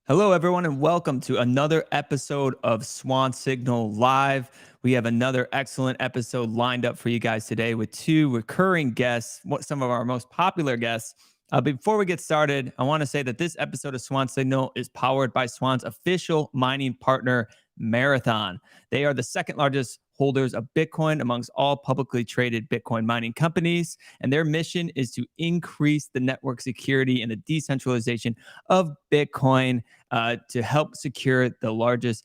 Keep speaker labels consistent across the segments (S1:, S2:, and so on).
S1: Hello, everyone, and welcome to another episode of Swan Signal Live. We have another excellent episode lined up for you guys today with two recurring guests, some of our most popular guests. Before we get started, I want to say that this episode of Swan Signal is powered by Swan's official mining partner, Marathon. They are the second largest holders of Bitcoin amongst all publicly traded Bitcoin mining companies, and their mission is to increase the network security and the decentralization of Bitcoin to help secure the largest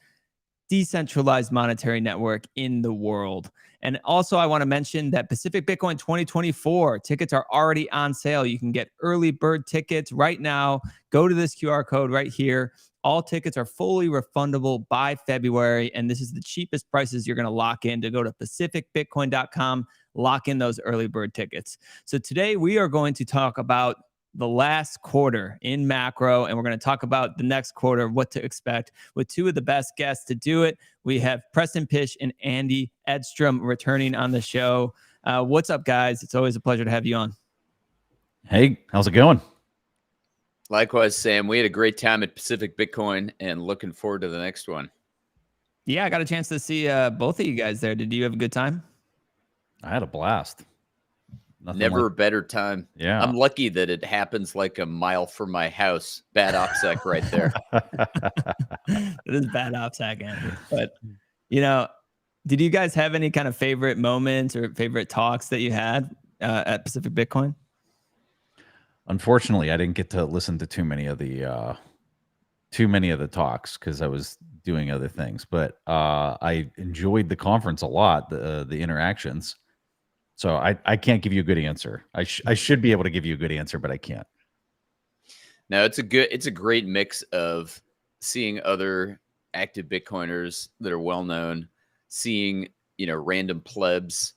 S1: decentralized monetary network in the world. And also, I want to mention that Pacific Bitcoin 2024 tickets are already on sale. You can get early bird tickets right now. Go to this QR code right here. All tickets are fully refundable by February, and this is the cheapest prices you're going to lock in. To go to pacificbitcoin.com, lock in those early bird tickets. So today we are going to talk about the last quarter in macro, and we're going to talk about the next quarter, what to expect, with two of the best guests to do it. We have Preston Pysh and Andy Edstrom returning on the show. What's up, guys? It's always a pleasure to have you on.
S2: Hey, how's it going?
S3: Likewise, Sam. We had a great time at Pacific Bitcoin and looking forward to the next one.
S1: Yeah, I got a chance to see both of you guys there. Did you have a good time?
S2: I had a blast.
S3: Never a better time.
S2: Yeah.
S3: I'm lucky that it happens like a mile from my house. Bad OPSEC right there.
S1: It is bad OPSEC, Andy. But, did you guys have any kind of favorite moments or favorite talks that you had at Pacific Bitcoin?
S2: Unfortunately, I didn't get to listen to too many of the talks because I was doing other things. But I enjoyed the conference a lot, the interactions. So I can't give you a good answer. I should be able to give you a good answer, but I can't.
S3: No, it's a great mix of seeing other active Bitcoiners that are well known, seeing random plebs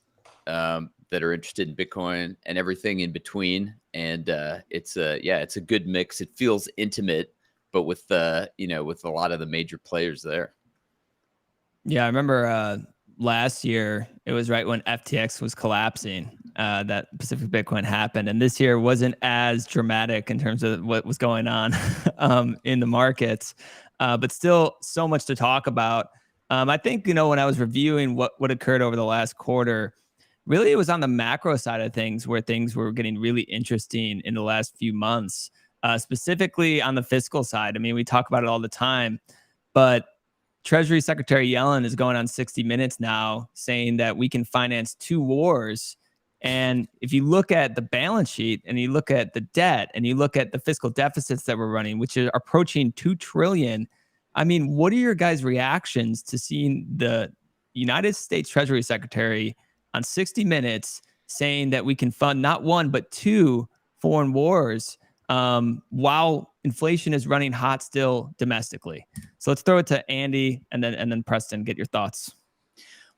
S3: that are interested in Bitcoin and everything in between. And it's a good mix. It feels intimate, but with with a lot of the major players there.
S1: Yeah, I remember last year, it was right when FTX was collapsing that Pacific Bitcoin happened. And this year wasn't as dramatic in terms of what was going on in the markets, but still so much to talk about. I think, when I was reviewing what occurred over the last quarter, really it was on the macro side of things where things were getting really interesting in the last few months, specifically on the fiscal side. I mean, we talk about it all the time, but Treasury Secretary Yellen is going on 60 Minutes now saying that we can finance two wars. And if you look at the balance sheet and you look at the debt and you look at the fiscal deficits that we're running, which are approaching 2 trillion, I mean, what are your guys' reactions to seeing the United States Treasury Secretary on 60 Minutes saying that we can fund not one, but two foreign wars while inflation is running hot still domestically? So let's throw it to Andy and then Preston. Get your thoughts.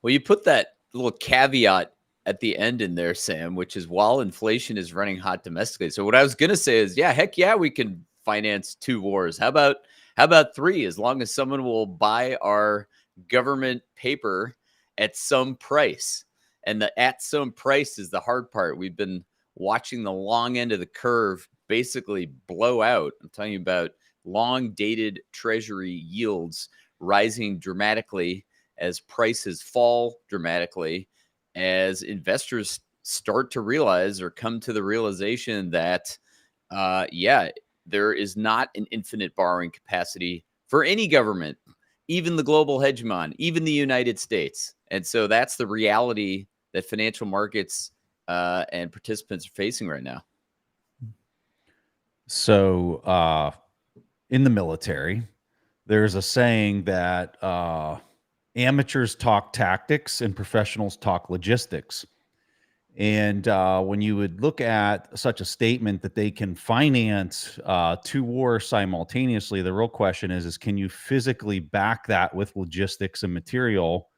S3: Well, you put that little caveat at the end in there, Sam, which is while inflation is running hot domestically. So what I was going to say is, heck yeah, we can finance two wars. How about three, as long as someone will buy our government paper at some price. And the at some price is the hard part. We've been watching the long end of the curve basically blow out. I'm talking about long dated treasury yields rising dramatically as prices fall dramatically, as investors start to realize or come to the realization that, there is not an infinite borrowing capacity for any government, even the global hegemon, even the United States. And so that's the reality that financial markets and participants are facing right now.
S2: So in the military, there's a saying that amateurs talk tactics and professionals talk logistics. And when you would look at such a statement that they can finance two wars simultaneously, the real question is can you physically back that with logistics and material?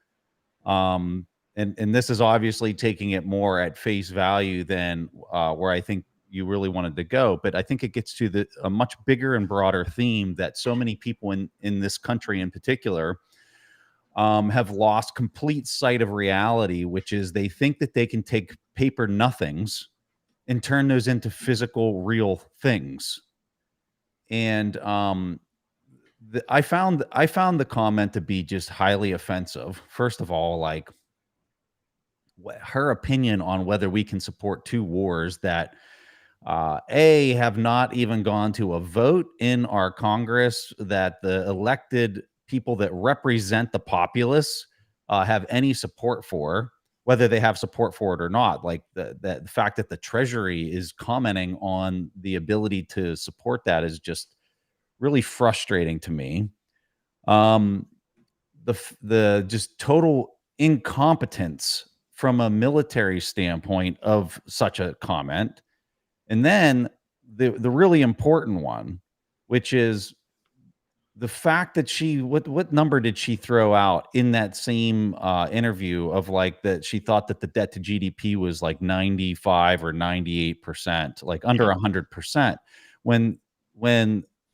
S2: And this is obviously taking it more at face value than where I think you really wanted to go. But I think it gets to a much bigger and broader theme that so many people in this country in particular have lost complete sight of reality, which is they think that they can take paper nothings and turn those into physical, real things. And I found the comment to be just highly offensive. First of all, like her opinion on whether we can support two wars that have not even gone to a vote in our Congress, that the elected people that represent the populace have any support for, whether they have support for it or not. Like the fact that the Treasury is commenting on the ability to support that is just really frustrating to me. Um, the just total incompetence from a military standpoint of such a comment. And then the really important one, which is the fact that what number did she throw out in that same interview of like that she thought that the debt to GDP was like 95 or 98%, like under 100%, when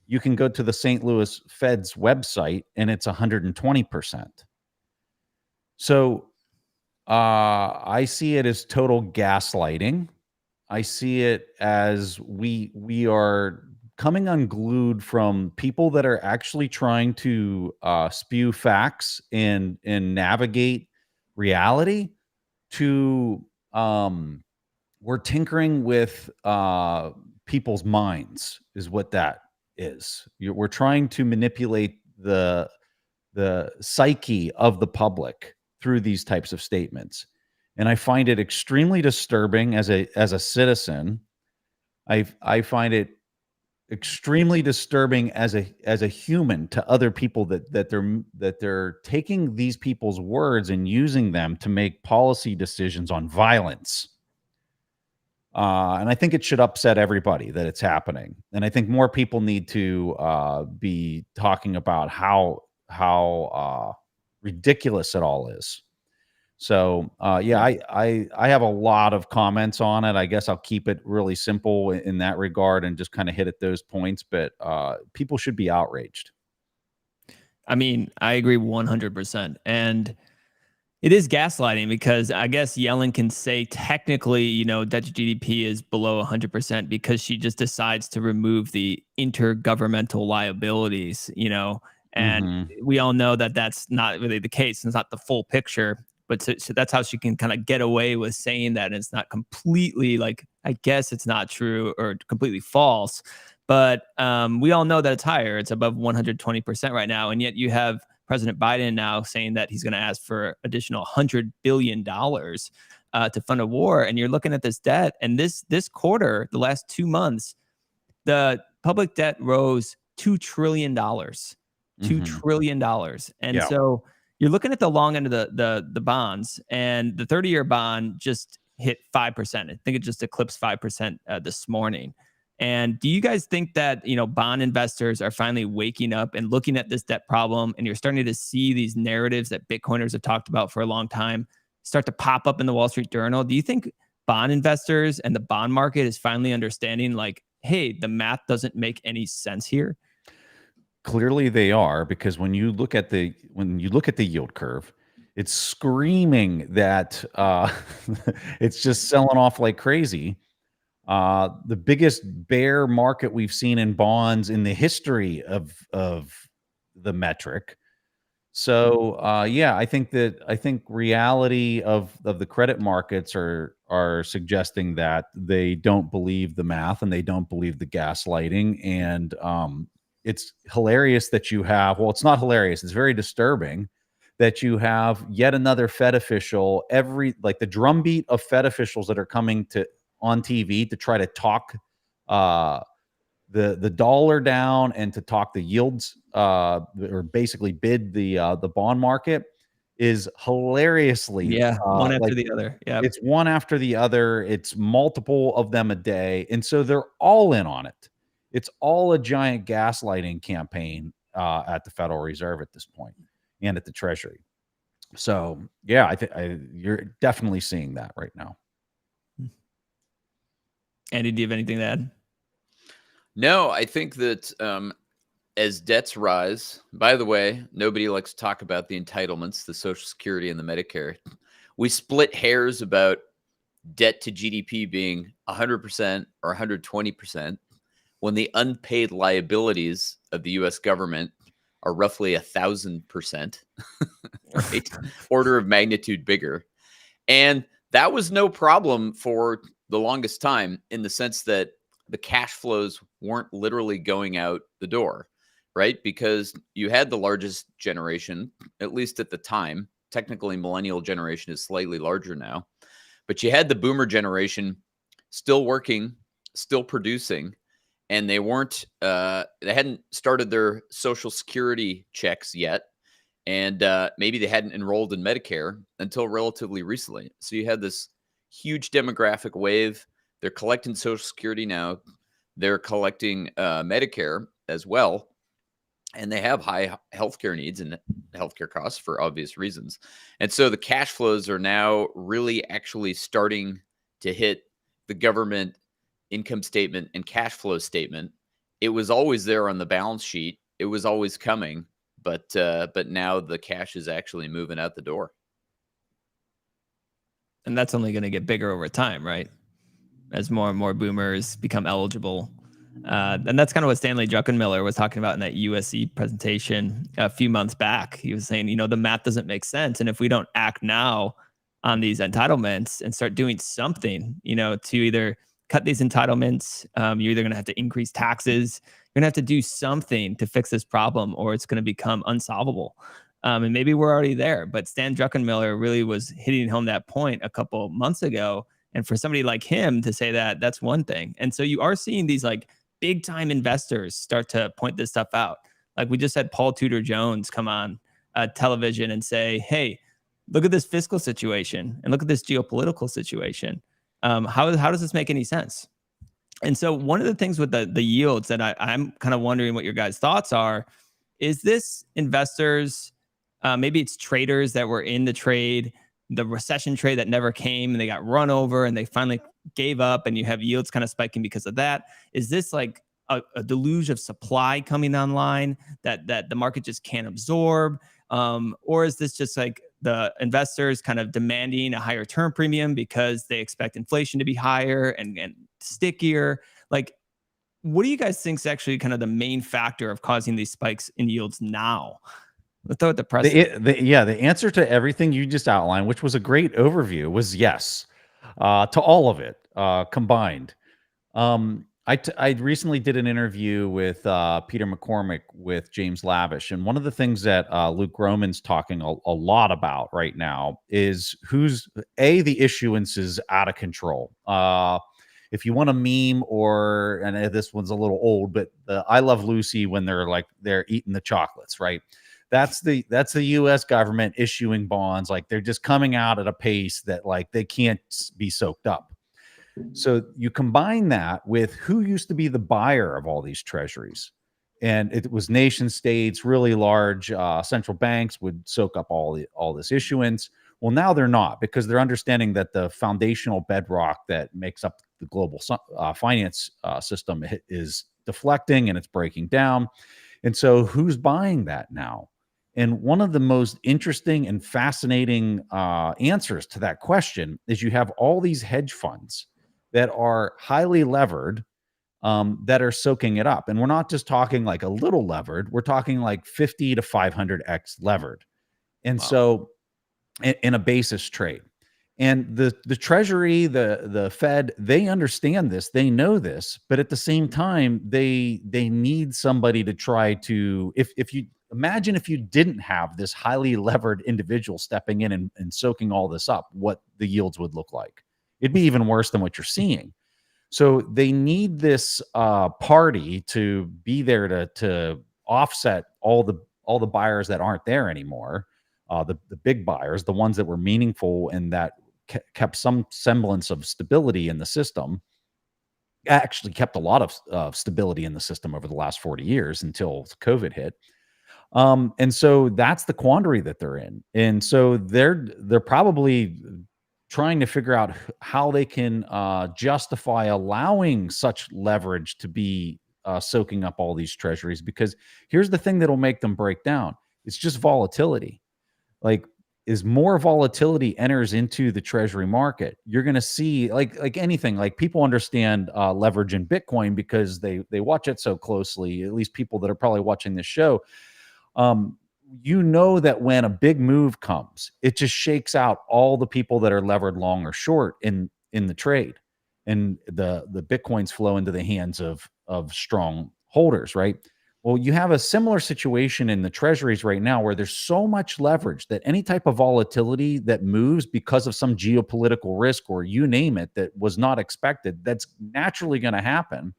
S2: you can go to the St. Louis Fed's website and it's 120%. So I see it as total gaslighting. I see it as we are coming unglued from people that are actually trying to spew facts and navigate reality to we're tinkering with people's minds is what that is. We're trying to manipulate the psyche of the public through these types of statements. And I find it extremely disturbing as a citizen. I find it extremely disturbing as a human to other people that they're taking these people's words and using them to make policy decisions on violence. And I think it should upset everybody that it's happening. And I think more people need to be talking about how ridiculous it all is. So yeah, I have a lot of comments on it. I guess I'll keep it really simple in that regard and just kind of hit at those points. But people should be outraged.
S1: I mean, I agree 100%. And it is gaslighting because I guess Yellen can say technically, debt to GDP is below 100% because she just decides to remove the intergovernmental liabilities, and
S2: Mhm.
S1: we all know that that's not really the case. It's not the full picture, but so that's how she can kind of get away with saying that. And it's not completely like, I guess it's not true or completely false, but we all know that it's higher. It's above 120% right now. And yet you have President Biden now saying that he's going to ask for additional $100 billion to fund a war. And you're looking at this debt. And this quarter, the last 2 months, the public debt rose $2 trillion. $2
S2: Mhm.
S1: trillion. And
S2: Yeah.
S1: so you're looking at the long end of the bonds, and the 30-year bond just hit 5%. I think it just eclipsed 5% this morning. And do you guys think that, bond investors are finally waking up and looking at this debt problem, and you're starting to see these narratives that Bitcoiners have talked about for a long time start to pop up in the Wall Street Journal? Do you think bond investors and the bond market is finally understanding, like, hey, the math doesn't make any sense here?
S2: Clearly they are, because when you look at the yield curve, it's screaming that it's just selling off like crazy. The biggest bear market we've seen in bonds in the history of the metric. So yeah, I think reality of the credit markets are suggesting that they don't believe the math and they don't believe the gaslighting. And it's hilarious that you have, well, it's not hilarious, it's very disturbing that you have yet another Fed official, like the drumbeat of Fed officials that are coming to on TV to try to talk uh the dollar down and to talk the yields or basically bid the bond market is hilariously
S1: Yeah, one after
S2: like
S1: the other. Yeah.
S2: it's one after the other. It's multiple of them a day, and so they're all in on it. It's all a giant gaslighting campaign at the Federal Reserve at this point and at the Treasury. So yeah, I think you're definitely seeing that right now.
S1: Andy, do you have anything to add?
S3: No, I think that as debts rise, by the way, nobody likes to talk about the entitlements, the Social Security and the Medicare. We split hairs about debt to GDP being 100% or 120% when the unpaid liabilities of the US government are roughly 1,000%, right? Order of magnitude bigger. And that was no problem for the longest time, in the sense that the cash flows weren't literally going out the door, right? Because you had the largest generation, at least at the time. Technically, millennial generation is slightly larger now, but you had the boomer generation still working, still producing, and they hadn't started their social security checks yet. And maybe they hadn't enrolled in Medicare until relatively recently. So you had this huge demographic wave. They're collecting Social Security now. They're collecting Medicare as well. And they have high healthcare needs and healthcare costs for obvious reasons. And so the cash flows are now really actually starting to hit the government income statement and cash flow statement. It was always there on the balance sheet. It was always coming. But now the cash is actually moving out the door.
S1: And that's only going to get bigger over time, right? As more and more boomers become eligible. And that's kind of what Stanley Druckenmiller was talking about in that USC presentation a few months back. He was saying, the math doesn't make sense. And if we don't act now on these entitlements and start doing something, to either cut these entitlements, you're either going to have to increase taxes. You're going to have to do something to fix this problem, or it's going to become unsolvable. And maybe we're already there. But Stan Druckenmiller really was hitting home that point a couple months ago. And for somebody like him to say that, that's one thing. And so you are seeing these like big time investors start to point this stuff out. Like we just had Paul Tudor Jones come on television and say, hey, look at this fiscal situation and look at this geopolitical situation. How does this make any sense? And so one of the things with the yields that I'm kind of wondering what your guys' thoughts are, is this investors, maybe it's traders that were in the trade, the recession trade that never came, and they got run over and they finally gave up, and you have yields kind of spiking because of that. Is this like a deluge of supply coming online that the market just can't absorb? Or is this just like the investors kind of demanding a higher term premium because they expect inflation to be higher and stickier? Like, what do you guys think is actually kind of the main factor of causing these spikes in yields now? Let's throw it to Preston.
S2: The answer to everything you just outlined, which was a great overview, was yes, to all of it combined. I recently did an interview with Peter McCormick with James Lavish, and one of the things that Luke Groman's talking a lot about right now is the issuance is out of control. If you want a meme, and this one's a little old, but the I Love Lucy when they're eating the chocolates, right? That's the U.S. government issuing bonds, like they're just coming out at a pace that like they can't be soaked up. So you combine that with who used to be the buyer of all these treasuries, and it was nation states, really large central banks would soak up all this issuance. Well, now they're not, because they're understanding that the foundational bedrock that makes up the global finance system is deflecting and it's breaking down. And so who's buying that now? And one of the most interesting and fascinating answers to that question is you have all these hedge funds that are highly levered, that are soaking it up. And we're not just talking like a little levered, we're talking like 50 to 500x levered. And
S3: Wow.
S2: so in a basis trade. And the Treasury, the Fed, they understand this, they know this, but at the same time, they need somebody to try to, if you imagine if you didn't have this highly levered individual stepping in and soaking all this up, what the yields would look like. It'd be even worse than what you're seeing. So they need this party to be there to offset all the buyers that aren't there anymore. The big buyers, the ones that were meaningful and that kept some semblance of stability in the system, actually kept a lot of stability in the system over the last 40 years until COVID hit. And so that's the quandary that they're in. And so they're probably trying to figure out how they can justify allowing such leverage to be soaking up all these treasuries, because here's the thing that'll make them break down. It's just volatility. Like, as more volatility enters into the treasury market, you're going to see like anything, like people understand leverage in Bitcoin because they watch it so closely, at least people that are probably watching this show. You know that when a big move comes, it just shakes out all the people that are levered long or short in the trade, and the Bitcoins flow into the hands of strong holders, right? Well, you have a similar situation in the treasuries right now where there's so much leverage that any type of volatility that moves because of some geopolitical risk or you name it that was not expected, that's naturally going to happen.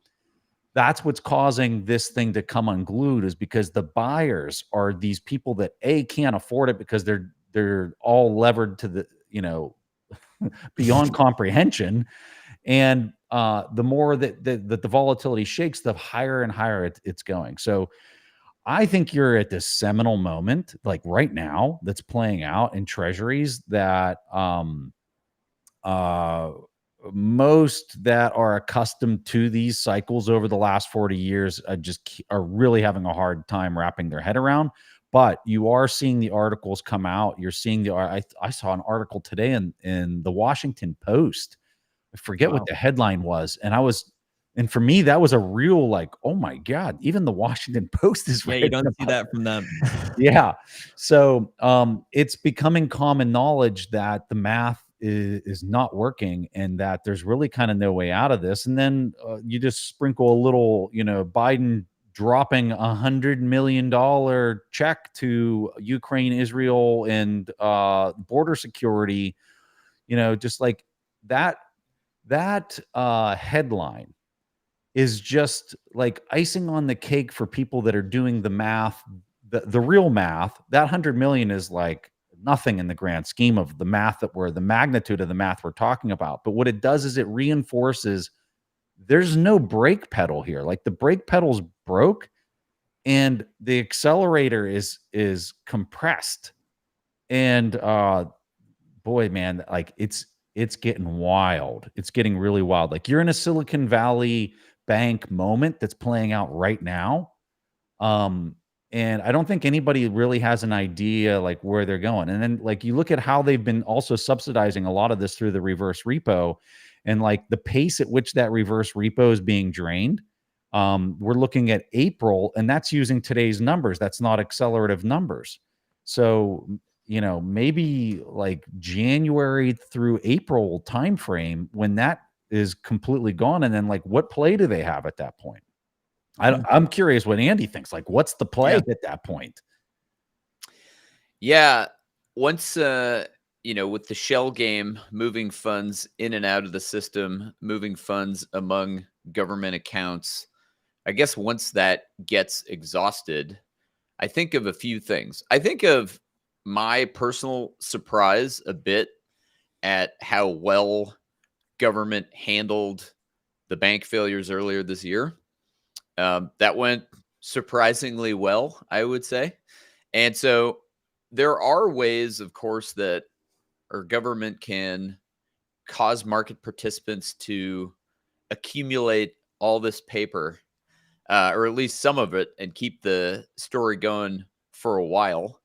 S2: That's what's causing this thing to come unglued, is because the buyers are these people that can't afford it because they're all levered to the, beyond comprehension. And the more that the volatility shakes, the higher and higher it's going. So I think you're at this seminal moment, like right now, that's playing out in treasuries that uh, most that are accustomed to these cycles over the last 40 years are really having a hard time wrapping their head around. But you are seeing the articles come out. You're seeing I saw an article today in the Washington Post. I forget what
S1: Wow.
S2: the headline was, and for me that was a real, like, oh my God, even the Washington Post is
S1: Yeah, you
S2: writing
S1: don't see
S2: about.
S1: that from them.
S2: Yeah. So it's becoming common knowledge that the math is not working and that there's really kind of no way out of this. And then you just sprinkle a little, Biden dropping $100 million check to Ukraine, Israel, and border security, just like that headline is just like icing on the cake for people that are doing the math, the real math. That 100 million is like nothing in the grand scheme of the math the magnitude of the math we're talking about. But what it does is it reinforces there's no brake pedal here. Like the brake pedal's broke and the accelerator is compressed. And boy, man, like it's getting wild. It's getting really wild. Like you're in a Silicon Valley bank moment that's playing out right now. Um, and I don't think anybody really has an idea like where they're going. And then like you look at how they've been also subsidizing a lot of this through the reverse repo, and like the pace at which that reverse repo is being drained. We're looking at April, and that's using today's numbers. That's not accelerative numbers. So maybe like January through April timeframe when that is completely gone, and then like what play do they have at that point? I'm curious what Andy thinks. Like, what's the play at that point?
S3: Yeah. Once, with the shell game, moving funds in and out of the system, moving funds among government accounts, I guess once that gets exhausted, I think of a few things. I think of my personal surprise a bit at how well government handled the bank failures earlier this year. That went surprisingly well, I would say. And so there are ways, of course, that our government can cause market participants to accumulate all this paper, or at least some of it, and keep the story going for a while.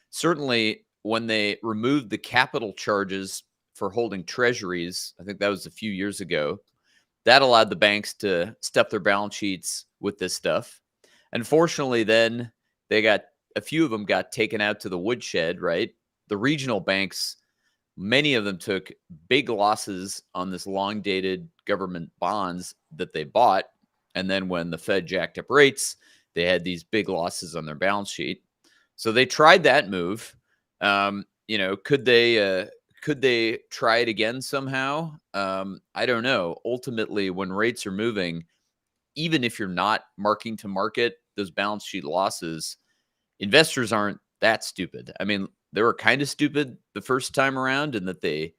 S3: Certainly, when they removed the capital charges for holding treasuries, I think that was a few years ago, that allowed the banks to stuff their balance sheets with this stuff. Unfortunately, then a few of them got taken out to the woodshed, right? The regional banks, many of them took big losses on this long dated government bonds that they bought. And then when the Fed jacked up rates, they had these big losses on their balance sheet. So they tried that move. Could they try it again somehow? I don't know. Ultimately, when rates are moving, even if you're not marking to market those balance sheet losses, investors aren't that stupid. I mean, they were kind of stupid the first time around in that they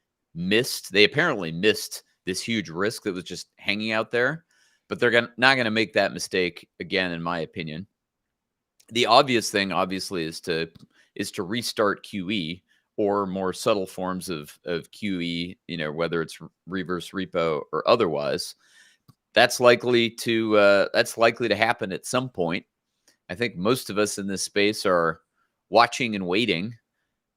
S3: apparently missed this huge risk that was just hanging out there, but they're not going to make that mistake again, in my opinion. The obvious thing, obviously, is to restart QE or more subtle forms of QE, whether it's reverse repo or otherwise. That's likely to happen at some point. I think most of us in this space are watching and waiting.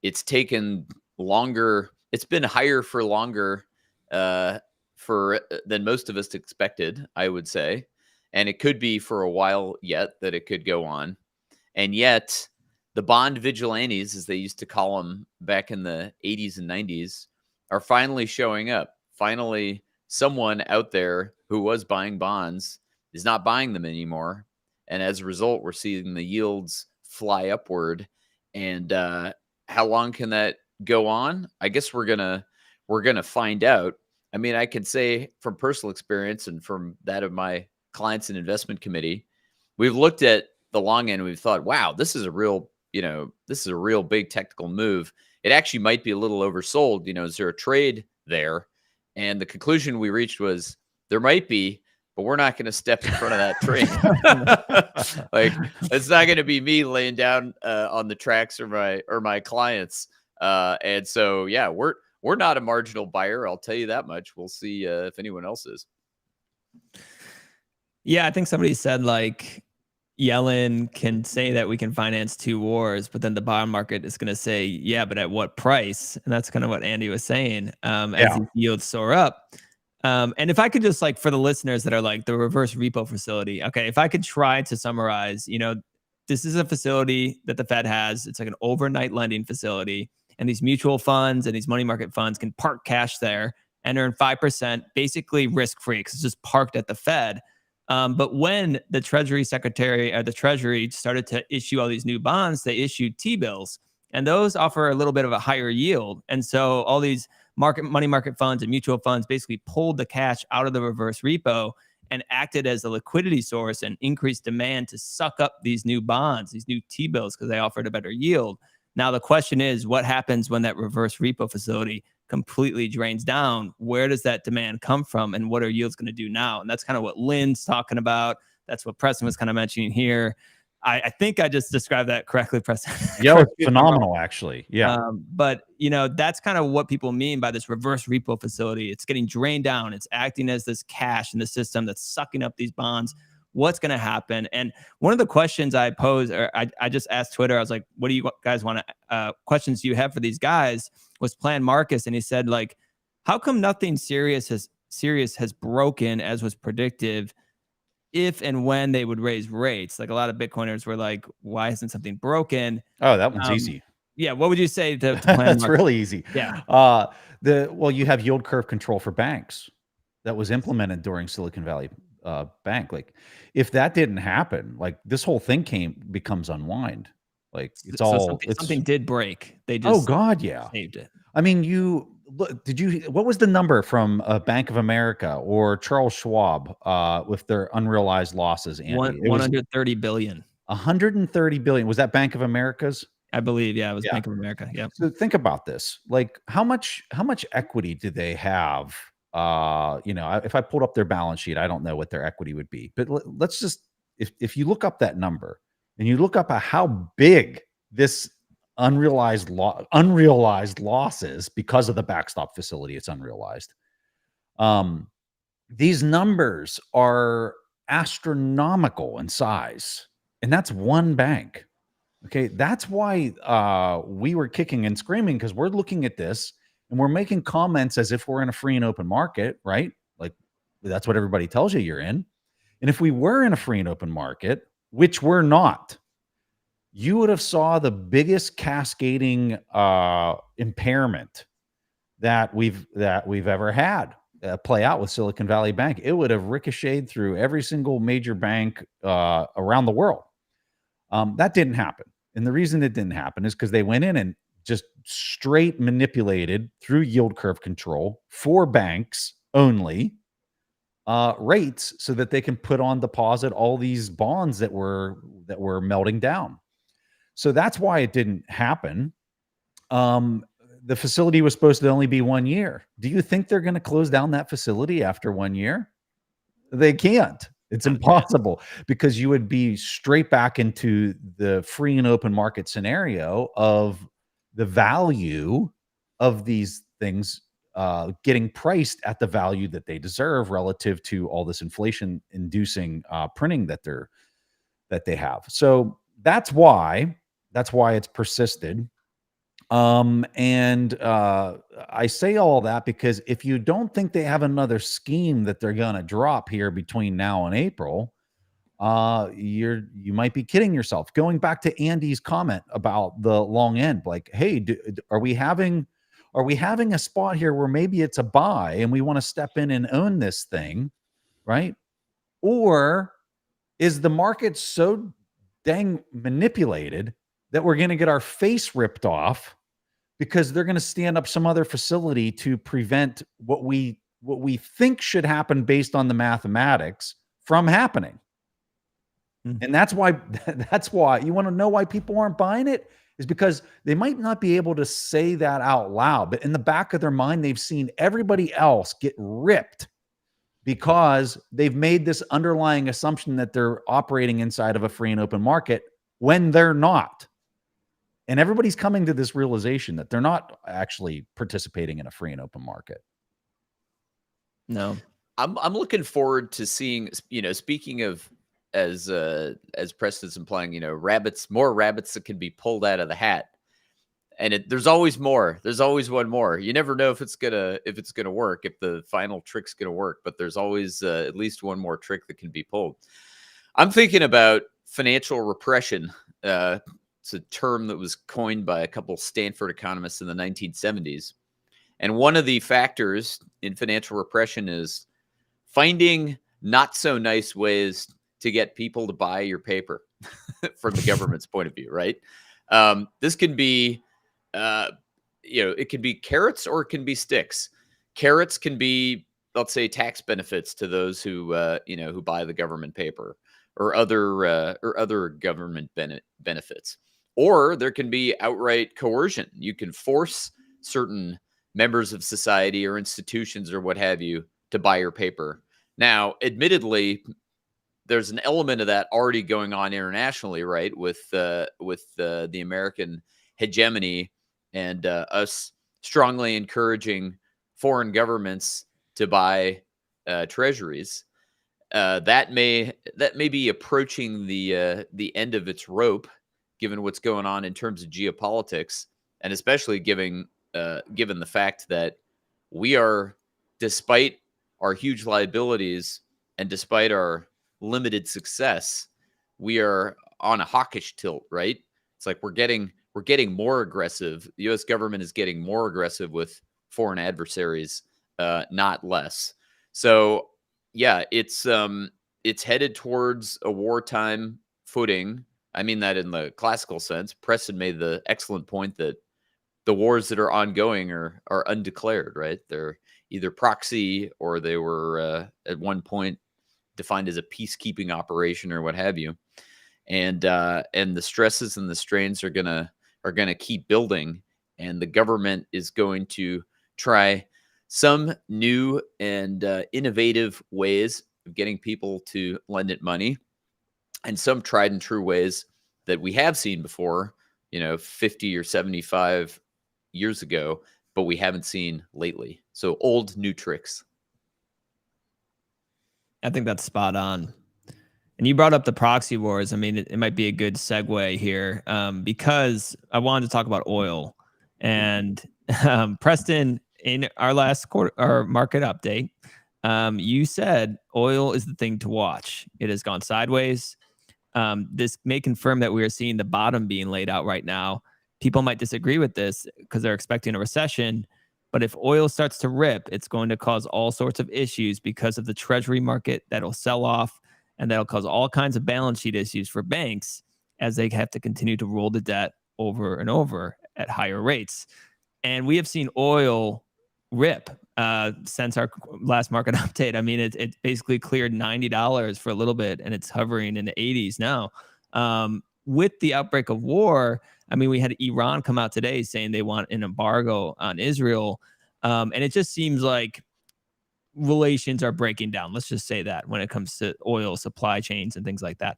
S3: It's taken longer. It's been higher for longer than most of us expected, I would say. And it could be for a while yet that it could go on. And yet the bond vigilantes, as they used to call them back in the 80s and 90s, are finally showing up. Finally, someone out there who was buying bonds is not buying them anymore. And as a result, we're seeing the yields fly upward. And how long can that go on? I guess we're gonna find out. I mean, I can say from personal experience and from that of my clients and investment committee, we've looked at the long end and we've thought, wow, this is a real, this is a real big technical move. It actually might be a little oversold. Is there a trade there? And the conclusion we reached was there might be, but we're not going to step in front of that trade. Like, it's not going to be me laying down on the tracks or my clients. And so, yeah, we're not a marginal buyer. I'll tell you that much. We'll see if anyone else is.
S1: Yeah, I think somebody said like Yellen can say that we can finance 2 wars, but then the bond market is going to say, yeah, but at what price? And that's kind of what Andy was saying. As the yields soar up. And if I could just, like, for the listeners that are like the reverse repo facility, okay, if I could try to summarize, this is a facility that the Fed has. It's like an overnight lending facility, and these mutual funds and these money market funds can park cash there and earn 5%, basically risk free because it's just parked at the Fed. But when the Treasury Secretary or the Treasury started to issue all these new bonds, they issued T-bills, and those offer a little bit of a higher yield. And so all these money market funds and mutual funds basically pulled the cash out of the reverse repo and acted as a liquidity source and increased demand to suck up these new bonds, these new T-bills, because they offered a better yield. Now, the question is, what happens when that reverse repo facility completely drains down? Where does that demand come from, and what are yields going to do now? And that's kind of what Lynn's talking about. That's what Preston was kind of mentioning here. I think I just described that correctly, Preston.
S2: Yeah, it's phenomenal, actually. Yeah.
S1: But, that's kind of what people mean by this reverse repo facility. It's getting drained down. It's acting as this cash in the system that's sucking up these bonds. What's going to happen? And one of the questions I posed, or I just asked Twitter, I was like, what do you guys want to, questions do you have for these guys? Was Plan Marcus. And he said, like, how come nothing serious has broken as was predictive if and when they would raise rates? Like, a lot of Bitcoiners were like, why isn't something broken?
S2: Oh, that one's easy.
S1: Yeah. What would you say to Plan
S2: That's
S1: Marcus?
S2: really easy.
S1: Yeah.
S2: Well, you have yield curve control for banks that was implemented during Silicon Valley Bank. Like, if that didn't happen, like, this whole thing becomes unwind. Like, it's
S1: so
S2: all
S1: something did break. They just,
S2: oh God, yeah,
S1: saved it.
S2: I mean, what was the number from Bank of America or Charles Schwab with their unrealized losses? Andy?
S1: 130 billion.
S2: 130 billion. Was that Bank of America's?
S1: I believe, yeah, it was Bank of America. Yeah.
S2: So think about this. Like, how much equity do they have? If I pulled up their balance sheet, I don't know what their equity would be. But let's just, if you look up that number and you look up how big this unrealized losses because of the backstop facility, it's unrealized. These numbers are astronomical in size, and that's one bank. Okay, that's why we were kicking and screaming, because we're looking at this and we're making comments as if we're in a free and open market, right? Like, that's what everybody tells you you're in. And if we were in a free and open market, which we're not, you would have saw the biggest cascading impairment that we've ever had play out with Silicon Valley Bank. It would have ricocheted through every single major bank around the world. That didn't happen. And the reason it didn't happen is because they went in and just straight manipulated through yield curve control for banks only rates so that they can put on deposit all these bonds that were melting down. So that's why it didn't happen. The facility was supposed to only be 1 year. Do you think they're going to close down that facility after 1 year? They can't. It's impossible, because you would be straight back into the free and open market scenario of the value of these things getting priced at the value that they deserve relative to all this inflation inducing printing that they have. So that's why it's persisted. I say all that because if you don't think they have another scheme that they're going to drop here between now and April, you might be kidding yourself. Going back to Andy's comment about the long end, like, hey, are we having a spot here where maybe it's a buy and we want to step in and own this thing, right? Or is the market so dang manipulated that we're going to get our face ripped off because they're going to stand up some other facility to prevent what we think should happen based on the mathematics from happening? And that's why you want to know why people aren't buying it, is because they might not be able to say that out loud, but in the back of their mind, they've seen everybody else get ripped because they've made this underlying assumption that they're operating inside of a free and open market when they're not. And everybody's coming to this realization that they're not actually participating in a free and open market.
S1: No.
S3: I'm looking forward to seeing, speaking of, as Preston's implying, more rabbits that can be pulled out of the hat. And there's always more. There's always one more. You never know if it's gonna work, if the final trick's gonna work, but there's always at least one more trick that can be pulled. I'm thinking about financial repression. It's a term that was coined by a couple Stanford economists in the 1970s. And one of the factors in financial repression is finding not so nice ways to get people to buy your paper from the government's point of view, right? This can be, it can be carrots or it can be sticks. Carrots can be, let's say, tax benefits to those who buy the government paper, or other government benefits. Or there can be outright coercion. You can force certain members of society or institutions or what have you to buy your paper. Now, admittedly, there's an element of that already going on internationally, right? With the American hegemony and us strongly encouraging foreign governments to buy treasuries. That may be approaching the end of its rope, given what's going on in terms of geopolitics, and especially given the fact that we are, despite our huge liabilities and despite our limited success, we are on a hawkish tilt, right? It's like we're getting more aggressive. The U.S. government is getting more aggressive with foreign adversaries, not less. So yeah, it's headed towards a wartime footing. I mean that in the classical sense. Preston made the excellent point that the wars that are ongoing are undeclared, right? They're either proxy or they were at one point defined as a peacekeeping operation or what have you. And the stresses and the strains are gonna keep building, and the government is going to try some new and innovative ways of getting people to lend it money, and some tried and true ways that we have seen before, 50 or 75 years ago, but we haven't seen lately. So old, new tricks.
S1: I think that's spot on. And you brought up the proxy wars. I mean, it might be a good segue here, because I wanted to talk about oil. And Preston, in our last our market update, you said oil is the thing to watch. It has gone sideways. This may confirm that we are seeing the bottom being laid out right now. People might disagree with this because they're expecting a recession. But if oil starts to rip, it's going to cause all sorts of issues because of the treasury market that'll sell off, and that'll cause all kinds of balance sheet issues for banks as they have to continue to roll the debt over and over at higher rates. And we have seen oil rip since our last market update. I mean, it basically cleared $90 for a little bit, and it's hovering in the 80s now. With the outbreak of war, I mean, we had Iran come out today saying they want an embargo on Israel. And it just seems like relations are breaking down. Let's just say that when it comes to oil supply chains and things like that.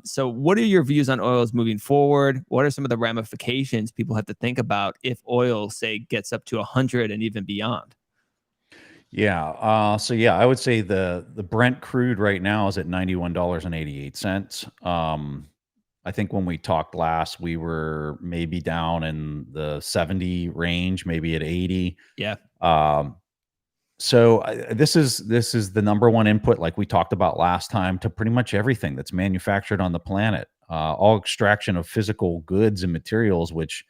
S1: So what are your views on oils moving forward? What are some of the ramifications people have to think about if oil, say, gets up to 100 and even beyond?
S2: Yeah. So yeah, I would say the Brent crude right now is at $91.88. I think when we talked last, we were maybe down in the 70 range, maybe at 80.
S1: Yeah.
S2: So this is the number one input, like we talked about last time, to pretty much everything that's manufactured on the planet. All extraction of physical goods and materials, which,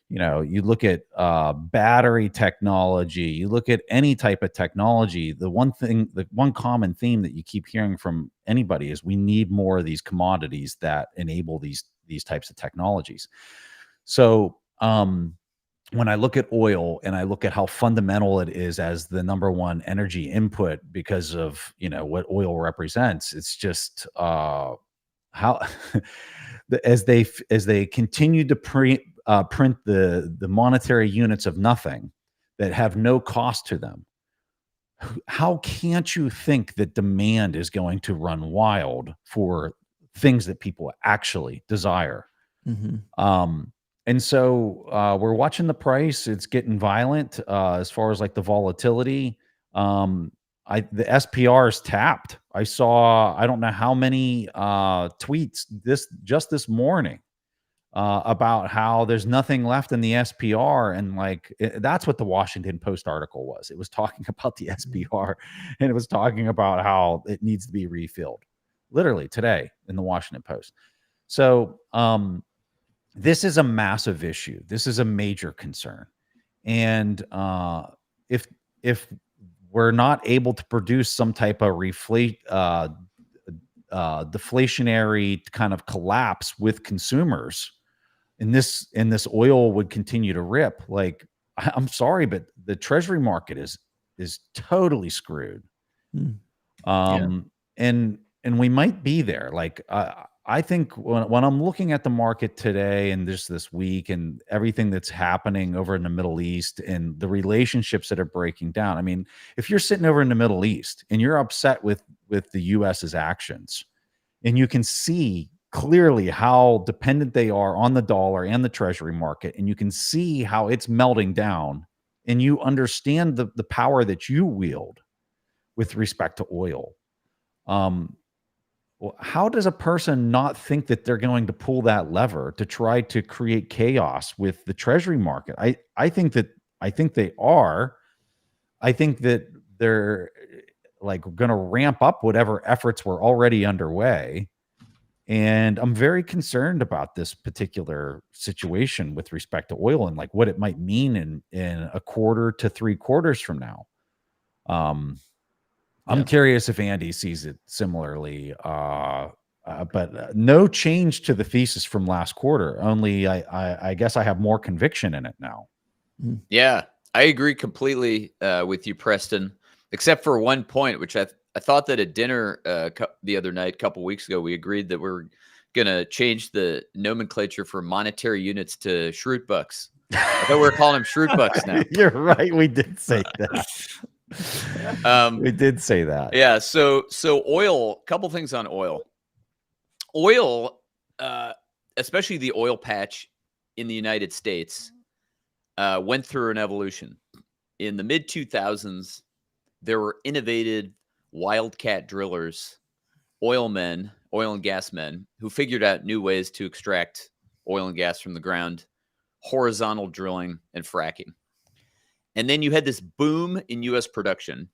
S2: you look at battery technology, you look at any type of technology. The one common theme that you keep hearing from anybody is we need more of these commodities that enable these types of technologies. So, when I look at oil and I look at how fundamental it is as the number one energy input because of, what oil represents, it's just how as they continue to print the monetary units of nothing that have no cost to them. How can't you think that demand is going to run wild for things that people actually desire? Um, and so we're watching the price. It's getting violent as far as like the volatility. The SPR is tapped. I saw, I don't know how many tweets this morning about how there's nothing left in the SPR. And that's what the Washington Post article was. It was talking about the SPR, and it was talking about how it needs to be refilled literally today in the Washington Post. So, this is a massive issue. This is a major concern. And if we're not able to produce some type of deflationary kind of collapse with consumers, and this oil would continue to rip, I'm sorry, but the treasury market is totally screwed. And we might be there. I think when I'm looking at the market today and this week and everything that's happening over in the Middle East and the relationships that are breaking down. I mean, if you're sitting over in the Middle East and you're upset with the US's actions, and you can see clearly how dependent they are on the dollar and the treasury market, and you can see how it's melting down, and you understand the power that you wield with respect to oil. Well, how does a person not think that they're going to pull that lever to try to create chaos with the treasury market? I think they are. I think that they're going to ramp up whatever efforts were already underway. And I'm very concerned about this particular situation with respect to oil and what it might mean in a quarter to 3 quarters from now. I'm curious if Andy sees it similarly, but no change to the thesis from last quarter. Only I guess I have more conviction in it now.
S3: Yeah, I agree completely with you, Preston, except for one point, which I thought that at dinner the other night, a couple weeks ago, we agreed that we're going to change the nomenclature for monetary units to Schrute bucks. I thought we were calling them Schrute bucks now.
S2: You're right. We did say that. We did say that.
S3: Yeah. So oil, couple things on oil. Oil, especially the oil patch in the United States, went through an evolution. In the mid 2000s, there were innovative wildcat drillers, oil and gas men, who figured out new ways to extract oil and gas from the ground, horizontal drilling and fracking. And then you had this boom in U.S. production.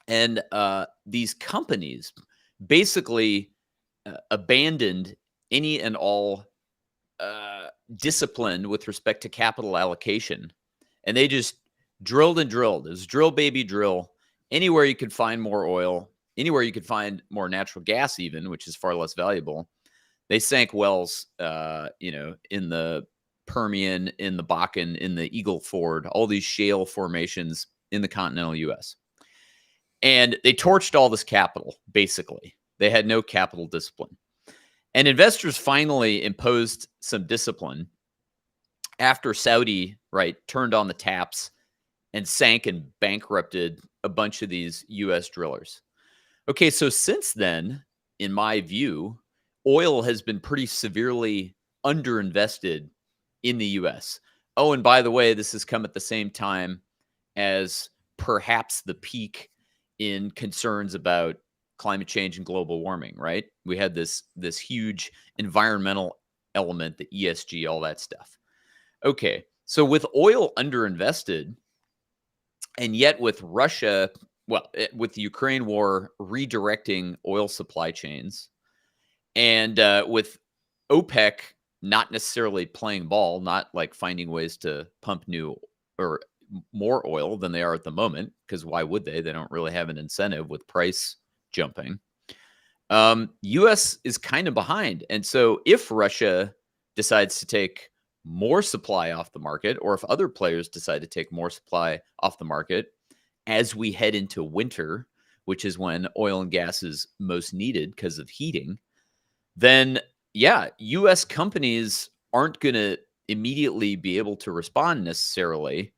S3: And these companies basically abandoned any and all discipline with respect to capital allocation. And they just drilled and drilled. It was drill, baby, drill. Anywhere you could find more oil, anywhere you could find more natural gas even, which is far less valuable. They sank wells, in the Permian, in the Bakken, in the Eagle Ford, all these shale formations in the continental U.S. And they torched all this capital, basically. They had no capital discipline. And investors finally imposed some discipline after Saudi, turned on the taps and sank and bankrupted a bunch of these U.S. drillers. Okay, so since then, in my view, oil has been pretty severely underinvested in the U.S. Oh, and by the way, this has come at the same time as perhaps the peak in concerns about climate change and global warming, right? We had this huge environmental element, the ESG, all that stuff. Okay, so with oil underinvested, And yet with Russia, with the Ukraine war redirecting oil supply chains, and with OPEC not necessarily playing ball, not like finding ways to pump new or more oil than they are at the moment, because why would they? They don't really have an incentive with price jumping. US is kind of behind. And so if Russia decides to take more supply off the market, or if other players decide to take more supply off the market as we head into winter, which is when oil and gas is most needed because of heating, then yeah, US companies aren't going to immediately be able to respond necessarily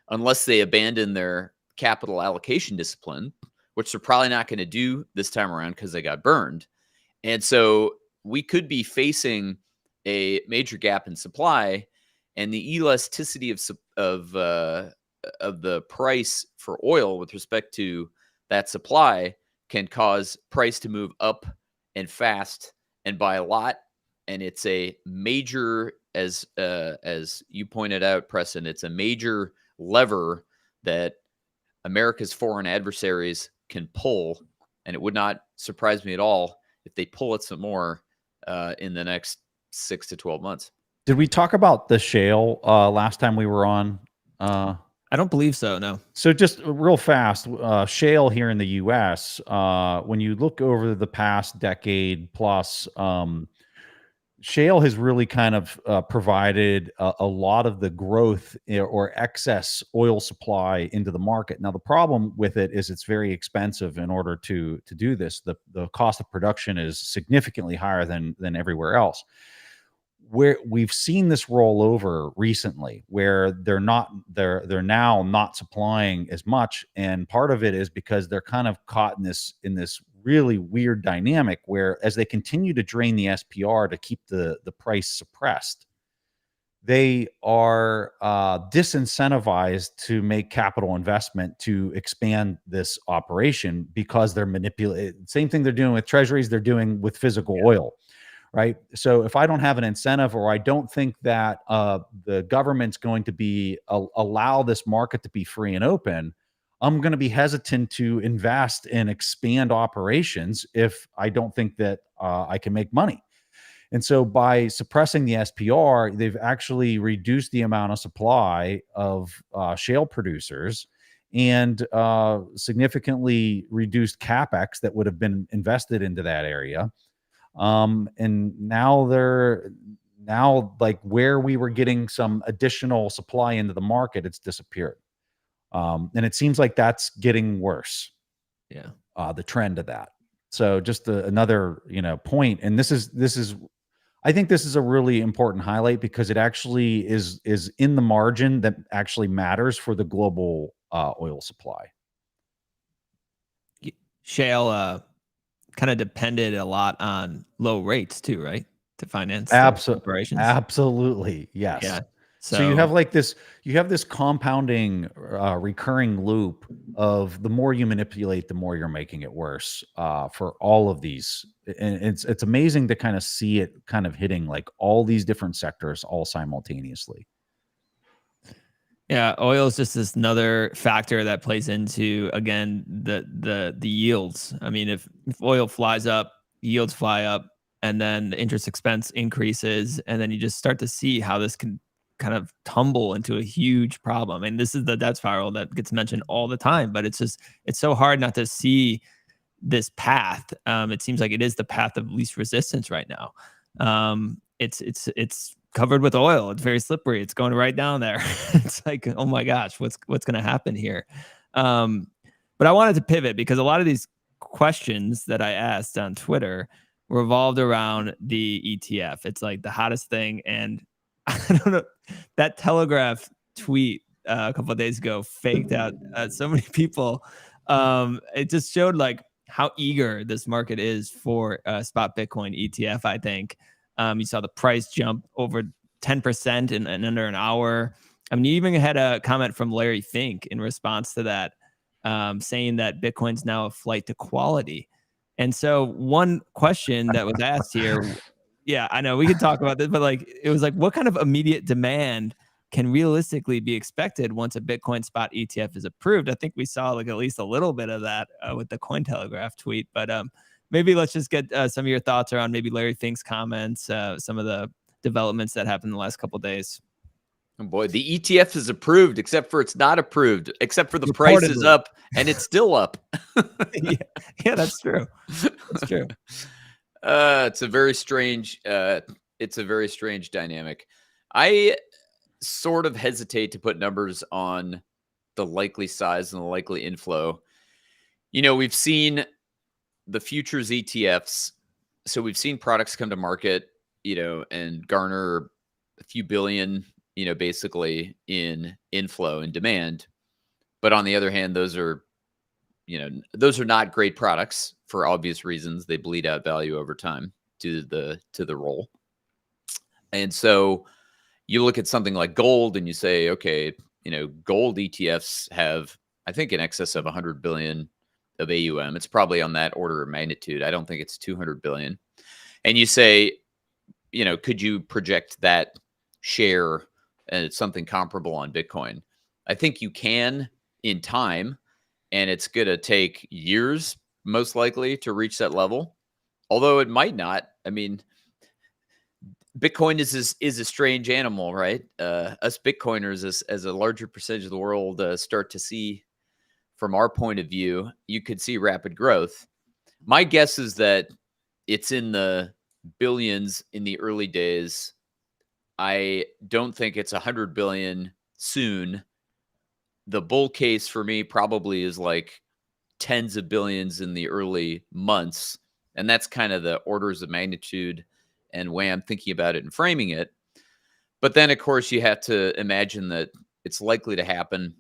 S3: unless they abandon their capital allocation discipline, which they're probably not going to do this time around because they got burned. And so we could be facing a major gap in supply, and the elasticity of the price for oil with respect to that supply can cause price to move up and fast and by a lot. And it's a major, as you pointed out, Preston, it's a major lever that America's foreign adversaries can pull, and it would not surprise me at all if they pull it some more in the next 6 to 12 months.
S2: Did we talk about the shale last time we were on?
S1: I don't believe so, no.
S2: So just real fast, shale here in the U.S., when you look over the past decade plus, shale has really kind of provided a lot of the growth or excess oil supply into the market. Now, the problem with it is it's very expensive in order to do this. The cost of production is significantly higher than everywhere else. Where we've seen this roll over recently, where they're now not supplying as much, and part of it is because they're kind of caught in this really weird dynamic where, as they continue to drain the SPR to keep the price suppressed, they are disincentivized to make capital investment to expand this operation because they're manipulating. Same thing they're doing with treasuries, they're doing with physical oil. Right. So if I don't have an incentive, or I don't think that the government's going to be allow this market to be free and open, I'm going to be hesitant to invest and expand operations if I don't think that I can make money. And so by suppressing the SPR, they've actually reduced the amount of supply of shale producers, and significantly reduced CapEx that would have been invested into that area. And now like where we were getting some additional supply into the market, it's disappeared. And it seems like that's getting worse.
S1: Yeah.
S2: The trend of that. So just another, point. And this is, I think this is a really important highlight because it actually is in the margin that actually matters for the global oil supply.
S1: Shale, kind of depended a lot on low rates too, right? To finance operations.
S2: Absolutely. Yes.
S1: Yeah.
S2: So you have this compounding, recurring loop of the more you manipulate, the more you're making it worse for all of these. And it's amazing to kind of see it kind of hitting like all these different sectors all simultaneously.
S1: Yeah, oil is just another factor that plays into, again, the yields. I mean, if oil flies up, yields fly up, and then the interest expense increases, and then you just start to see how this can kind of tumble into a huge problem. And this is the debt spiral that gets mentioned all the time, but it's so hard not to see this path. It seems like it is the path of least resistance right now. It's covered with oil. It's very slippery. It's going right down there. It's like, oh my gosh, what's going to happen here? But I wanted to pivot because a lot of these questions that I asked on Twitter revolved around the ETF. It's like the hottest thing. And I don't know, that Telegraph tweet a couple of days ago faked out so many people. It just showed like how eager this market is for spot Bitcoin ETF, I think. You saw the price jump over 10% in under an hour. I mean, you even had a comment from Larry Fink in response to that, saying that Bitcoin's now a flight to quality. And so one question that was asked here, yeah, I know we could talk about this, but like, it was like, what kind of immediate demand can realistically be expected once a Bitcoin spot ETF is approved. I think we saw like at least a little bit of that with the Cointelegraph tweet, but maybe let's just get some of your thoughts around maybe Larry Fink's comments, some of the developments that happened in the last couple of days.
S3: Oh boy, the ETF is approved, except for it's not approved, except for the price is up and it's still up.
S1: Yeah, that's true. That's true.
S3: It's a very strange dynamic. I sort of hesitate to put numbers on the likely size and the likely inflow. We've seen the futures ETFs. So we've seen products come to market, and garner a few billion, basically in inflow and demand. But on the other hand, those are not great products for obvious reasons. They bleed out value over time to the roll. And so you look at something like gold and you say, okay, gold ETFs have, I think, in excess of 100 billion of AUM. It's probably on that order of magnitude. I don't think it's 200 billion. And you say, could you project that share and something comparable on Bitcoin? I think you can in time, and it's going to take years, most likely, to reach that level. Although it might not. I mean, Bitcoin is a strange animal, right? Us Bitcoiners, as a larger percentage of the world start to see, from our point of view, you could see rapid growth. My guess is that it's in the billions in the early days. I don't think it's 100 billion soon. The bull case for me probably is like tens of billions in the early months. And that's kind of the orders of magnitude and way I'm thinking about it and framing it. But then, of course, you have to imagine that it's likely to happen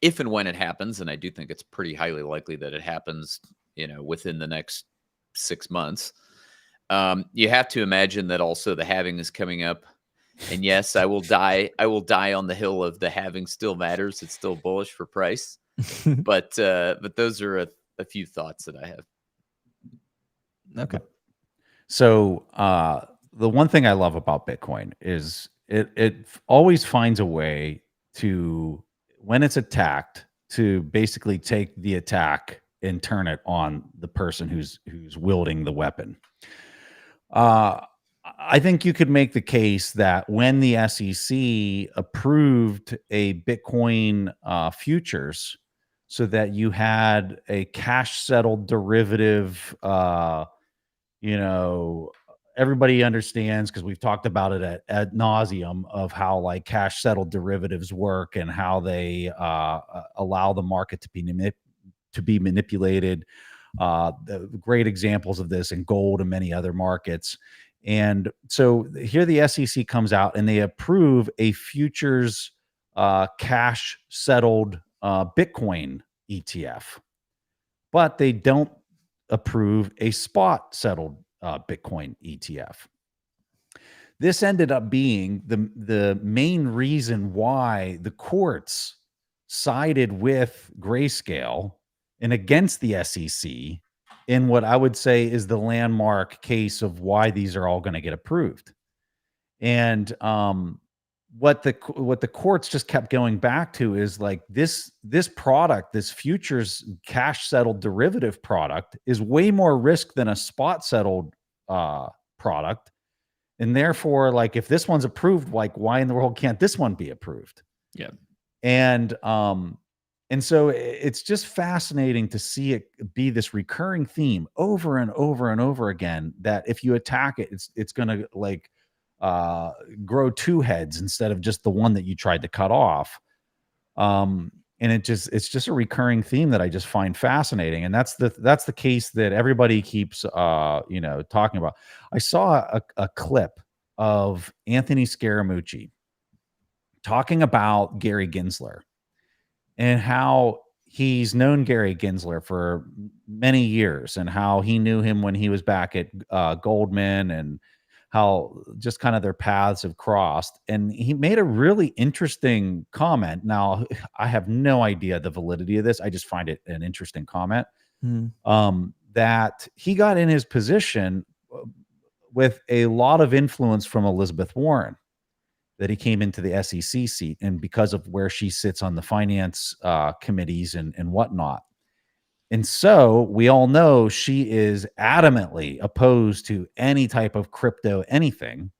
S3: if and when it happens. And I do think it's pretty highly likely that it happens, within the next 6 months. You have to imagine that also the halving is coming up. And yes, I will die on the hill of the halving still matters. It's still bullish for price. But those are a few thoughts that I have.
S1: Okay.
S2: So the one thing I love about Bitcoin is it always finds a way to, when it's attacked, to basically take the attack and turn it on the person who's wielding the weapon. I think you could make the case that when the SEC approved a Bitcoin futures, so that you had a cash settled derivative, everybody understands, because we've talked about it ad nauseum, of how like cash settled derivatives work and how they allow the market to be manipulated. The great examples of this in gold and many other markets. And so here the SEC comes out and they approve a futures cash settled Bitcoin ETF, but they don't approve a spot settled Bitcoin ETF. This ended up being the main reason why the courts sided with Grayscale and against the SEC in what I would say is the landmark case of why these are all going to get approved. And what the courts just kept going back to is like this product, this futures cash settled derivative product, is way more risk than a spot settled product. And therefore, like, if this one's approved, like, why in the world can't this one be approved?
S1: Yeah.
S2: And so it's just fascinating to see it be this recurring theme over and over and over again, that if you attack it, it's going to like grow two heads instead of just the one that you tried to cut off. And it's just a recurring theme that I just find fascinating. And that's the case that everybody keeps talking about. I saw a clip of Anthony Scaramucci talking about Gary Gensler and how he's known Gary Gensler for many years, and how he knew him when he was back at Goldman, and how just kind of their paths have crossed. And he made a really interesting comment. Now, I have no idea the validity of this. I just find it an interesting comment. That he got in his position with a lot of influence from Elizabeth Warren. that he came into the SEC seat, and because of where she sits on the finance committees and whatnot. And so we all know she is adamantly opposed to any type of crypto anything.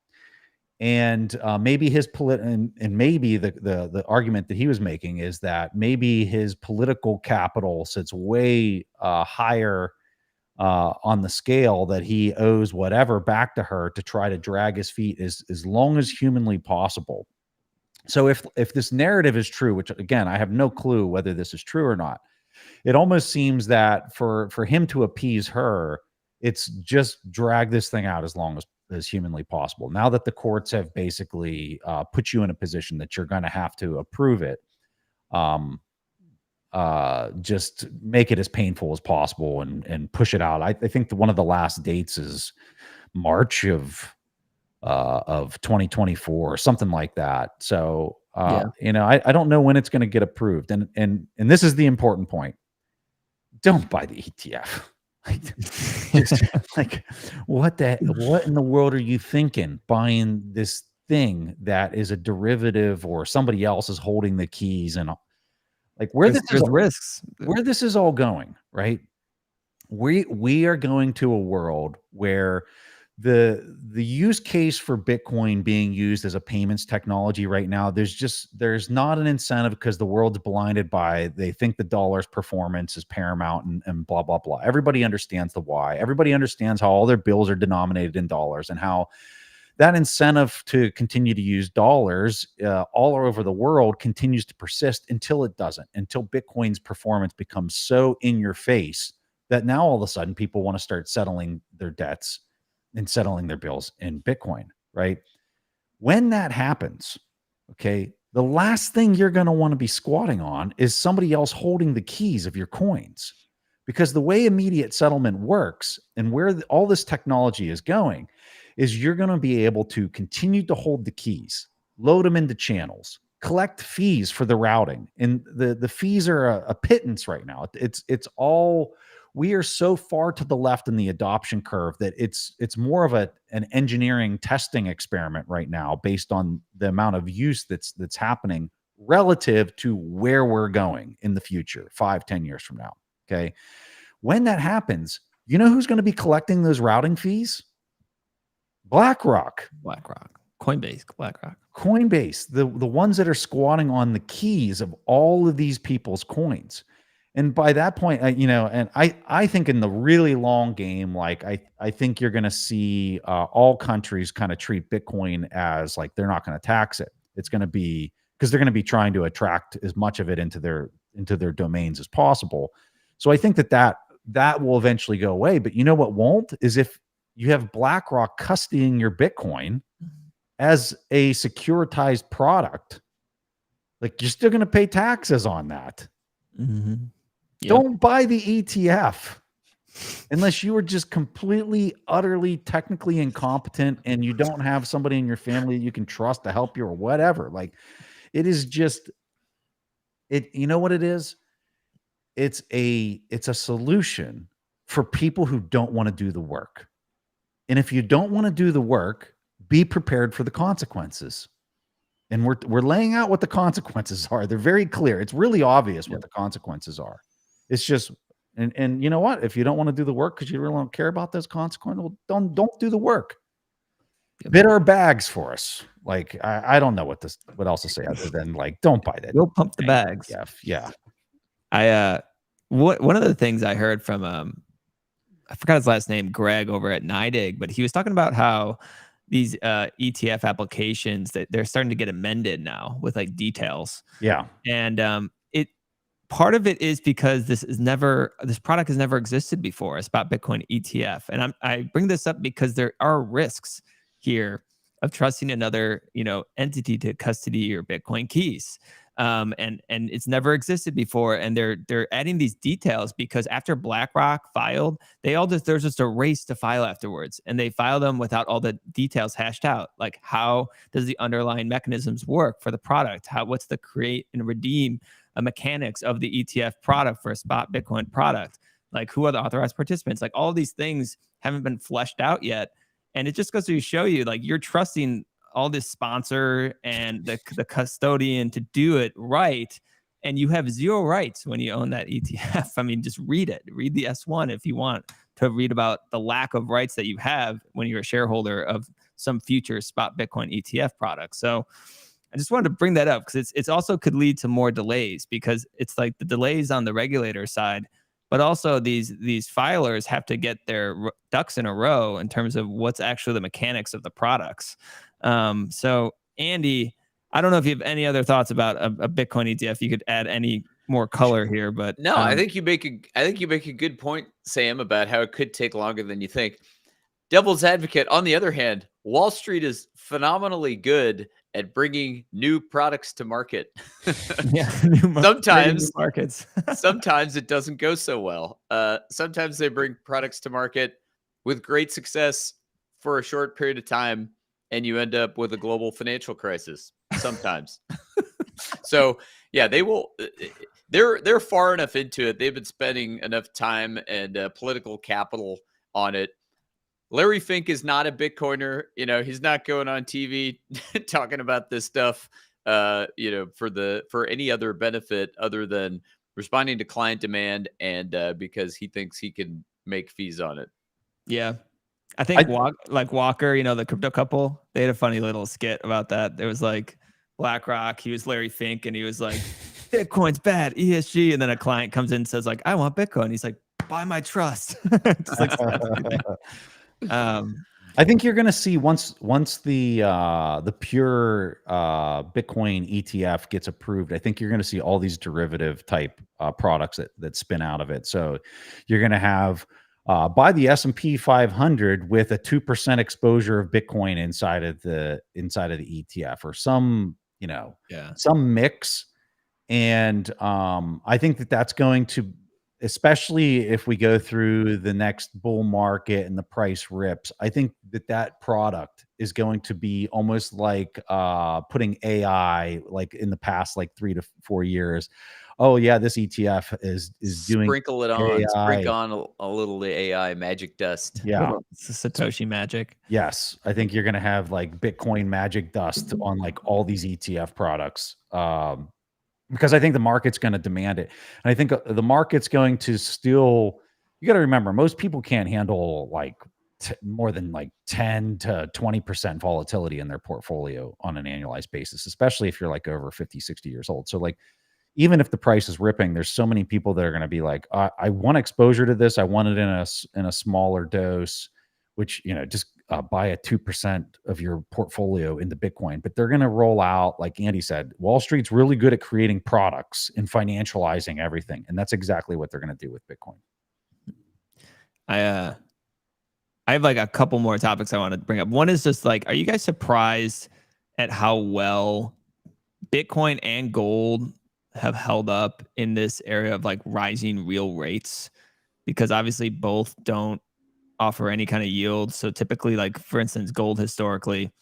S2: And maybe his and maybe the argument that he was making is that maybe his political capital sits way higher on the scale, that he owes whatever back to her to try to drag his feet as long as humanly possible. So if this narrative is true, which again, I have no clue whether this is true or not, it almost seems that for him to appease her, it's just drag this thing out as long as humanly possible. Now that the courts have basically put you in a position that you're going to have to approve it, just make it as painful as possible and push it out. I think one of the last dates is March of 2024 or something like that. So you know, I don't know when it's going to get approved. And this is the important point. Don't buy the ETF. Like what in the world are you thinking buying this thing that is a derivative or somebody else is holding the keys? And like where this is all going, right? We are going to a world where the use case for Bitcoin being used as a payments technology right now, there's not an incentive because the world's blinded by, they think the dollar's performance is paramount and blah, blah, blah. Everybody understands the why. Everybody understands how all their bills are denominated in dollars and how that incentive to continue to use dollars all over the world continues to persist until it doesn't, until Bitcoin's performance becomes so in your face that now all of a sudden people want to start settling their debts and settling their bills in Bitcoin, right? When that happens, okay, the last thing you're going to want to be squatting on is somebody else holding the keys of your coins. Because the way immediate settlement works and where all this technology is going is you're going to be able to continue to hold the keys, load them into channels, collect fees for the routing. And the fees are a pittance right now. It's all, we are so far to the left in the adoption curve that it's more of an engineering testing experiment right now based on the amount of use that's happening relative to where we're going in the future, 5-10 years from now. Okay. When that happens, you know who's going to be collecting those routing fees? BlackRock,
S1: Coinbase,
S2: the ones that are squatting on the keys of all of these people's coins. And by that point, you know, and I think in the really long game, like I think you're going to see all countries kind of treat Bitcoin as like they're not going to tax it. It's going to be because they're going to be trying to attract as much of it into their domains as possible. So I think that will eventually go away. But you know what won't is if you have BlackRock custodying your Bitcoin as a securitized product, like you're still going to pay taxes on that.
S1: Mm-hmm. Yep.
S2: Don't buy the ETF unless you are just completely, utterly, technically incompetent and you don't have somebody in your family you can trust to help you or whatever. Like it is just it. You know what it is? It's a solution for people who don't want to do the work. And if you don't want to do the work, be prepared for the consequences. And we're laying out what the consequences are. They're very clear. It's really obvious what the consequences are. It's just, and you know what? If you don't want to do the work because you really don't care about those consequences, well, don't do the work. Bid our bags for us. Like I don't know what else to say other than like don't buy that.
S1: We'll pump the bags.
S2: Yeah.
S1: One of the things I heard from I forgot his last name, Greg over at NIDIG, but he was talking about how these ETF applications that they're starting to get amended now with like details.
S2: Yeah.
S1: And part of it is because this product has never existed before. It's about Bitcoin ETF. And I bring this up because there are risks here of trusting another, entity to custody your Bitcoin keys. And it's never existed before. And they're adding these details because after BlackRock filed, there's just a race to file afterwards. And they file them without all the details hashed out. Like how does the underlying mechanisms work for the product? What's the create and redeem mechanics of the ETF product for a spot Bitcoin product? Like who are the authorized participants? Like all these things haven't been fleshed out yet. And it just goes to show you, like you're trusting all this sponsor and the custodian to do it right, and you have zero rights when you own that ETF. I mean, just read it. Read the S1 if you want to read about the lack of rights that you have when you're a shareholder of some future spot Bitcoin ETF product. So I just wanted to bring that up because it's also could lead to more delays, because it's like the delays on the regulator side, but also these filers have to get their ducks in a row in terms of what's actually the mechanics of the products. So Andy, I don't know if you have any other thoughts about a Bitcoin ETF. You could add any more color here, but
S3: No, I think you make a good point, Sam, about how it could take longer than you think. Devil's advocate, on the other hand, Wall Street is phenomenally good at bringing new products to market.
S1: yeah,
S3: sometimes
S1: markets.
S3: sometimes it doesn't go so well. Sometimes they bring products to market with great success for a short period of time, and you end up with a global financial crisis sometimes. So yeah, they will. They're far enough into it. They've been spending enough time and political capital on it. Larry Fink is not a Bitcoiner. You know, he's not going on TV talking about this stuff. You know, for any other benefit other than responding to client demand and because he thinks he can make fees on it.
S1: Yeah. I think Walker, you know, the crypto couple, they had a funny little skit about that. There was like BlackRock, he was Larry Fink, and he was like, Bitcoin's bad, ESG. And then a client comes in and says, like, I want Bitcoin. He's like, buy my trust. Just like,
S2: I think you're going to see once the pure Bitcoin ETF gets approved, I think you're going to see all these derivative type products that spin out of it. So you're going to have buy the S&P 500 with a 2% exposure of Bitcoin inside of the ETF, or some, you know, some mix. And I think that's going to, especially if we go through the next bull market and the price rips, I think that product is going to be almost like putting AI, like in the past, like 3 to 4 years. Oh yeah, this ETF is doing
S3: sprinkle it on,
S2: AI.
S3: sprinkle on a little AI magic dust.
S2: Yeah,
S1: Satoshi magic.
S2: Yes, I think you're going to have like Bitcoin magic dust on like all these ETF products. Because I think the market's going to demand it. And I think the market's going to still, you got to remember, most people can't handle like more than like 10 to 20% volatility in their portfolio on an annualized basis, especially if you're like over 50, 60 years old. So like, even if the price is ripping, there's so many people that are going to be like, I want exposure to this. I want it in a smaller dose, which, you know, just buy a 2% of your portfolio into Bitcoin. But they're going to roll out, like Andy said, Wall Street's really good at creating products and financializing everything. And that's exactly what they're going to do with Bitcoin.
S1: I have like a couple more topics I want to bring up. One is just like, are you guys surprised at how well Bitcoin and gold have held up in this area of like rising real rates? Because obviously both don't offer any kind of yield. So typically, like for instance, gold historically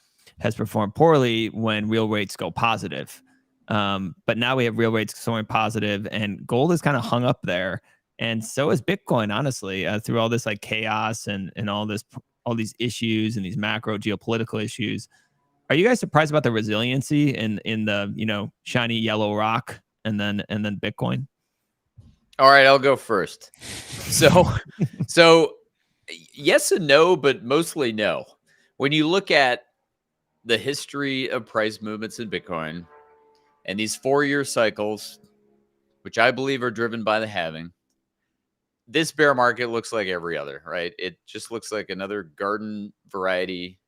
S1: has performed poorly when real rates go positive. But now we have real rates going positive, and gold is kind of hung up there. And so is Bitcoin, honestly, through all this like chaos and all these issues and these macro geopolitical issues. Are you guys surprised about the resiliency in the, you know, shiny yellow rock and then Bitcoin?
S3: All right, I'll go first. So yes and no, but mostly no. When you look at the history of price movements in Bitcoin and these 4-year cycles, which I believe are driven by the halving, this bear market looks like every other, right? It just looks like another garden variety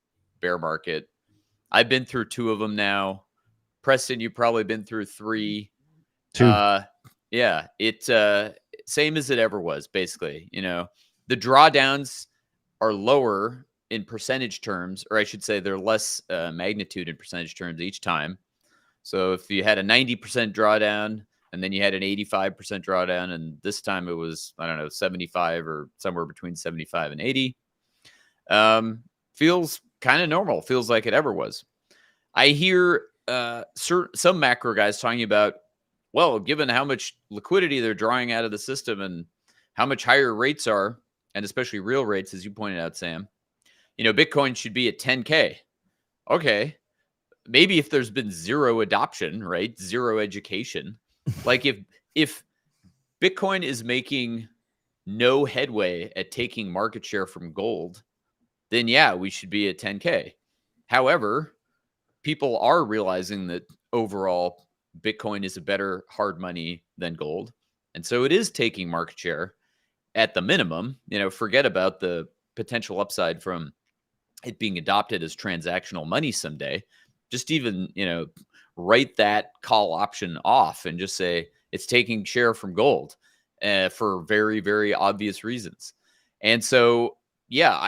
S3: bear market. I've been through 2 of them now. Preston, you've probably been through 3.
S2: 2.
S3: Yeah, it same as it ever was, basically. You know, the drawdowns are lower in percentage terms, or I should say they're less magnitude in percentage terms each time. So if you had a 90% drawdown and then you had an 85% drawdown, and this time it was, I don't know, 75 or somewhere between 75 and 80, feels kind of normal. Feels like it ever was. I hear some macro guys talking about, well, given how much liquidity they're drawing out of the system and how much higher rates are, and especially real rates, as you pointed out, Sam, you know, Bitcoin should be at 10K. Okay. maybe if there's been zero adoption, right? Zero education. Like if Bitcoin is making no headway at taking market share from gold, then yeah, we should be at 10K. However, people are realizing that overall Bitcoin is a better hard money than gold. And so it is taking market share at the minimum. Forget about the potential upside from it being adopted as transactional money someday. Just even, write that call option off and just say it's taking share from gold for very, very obvious reasons. And so, yeah,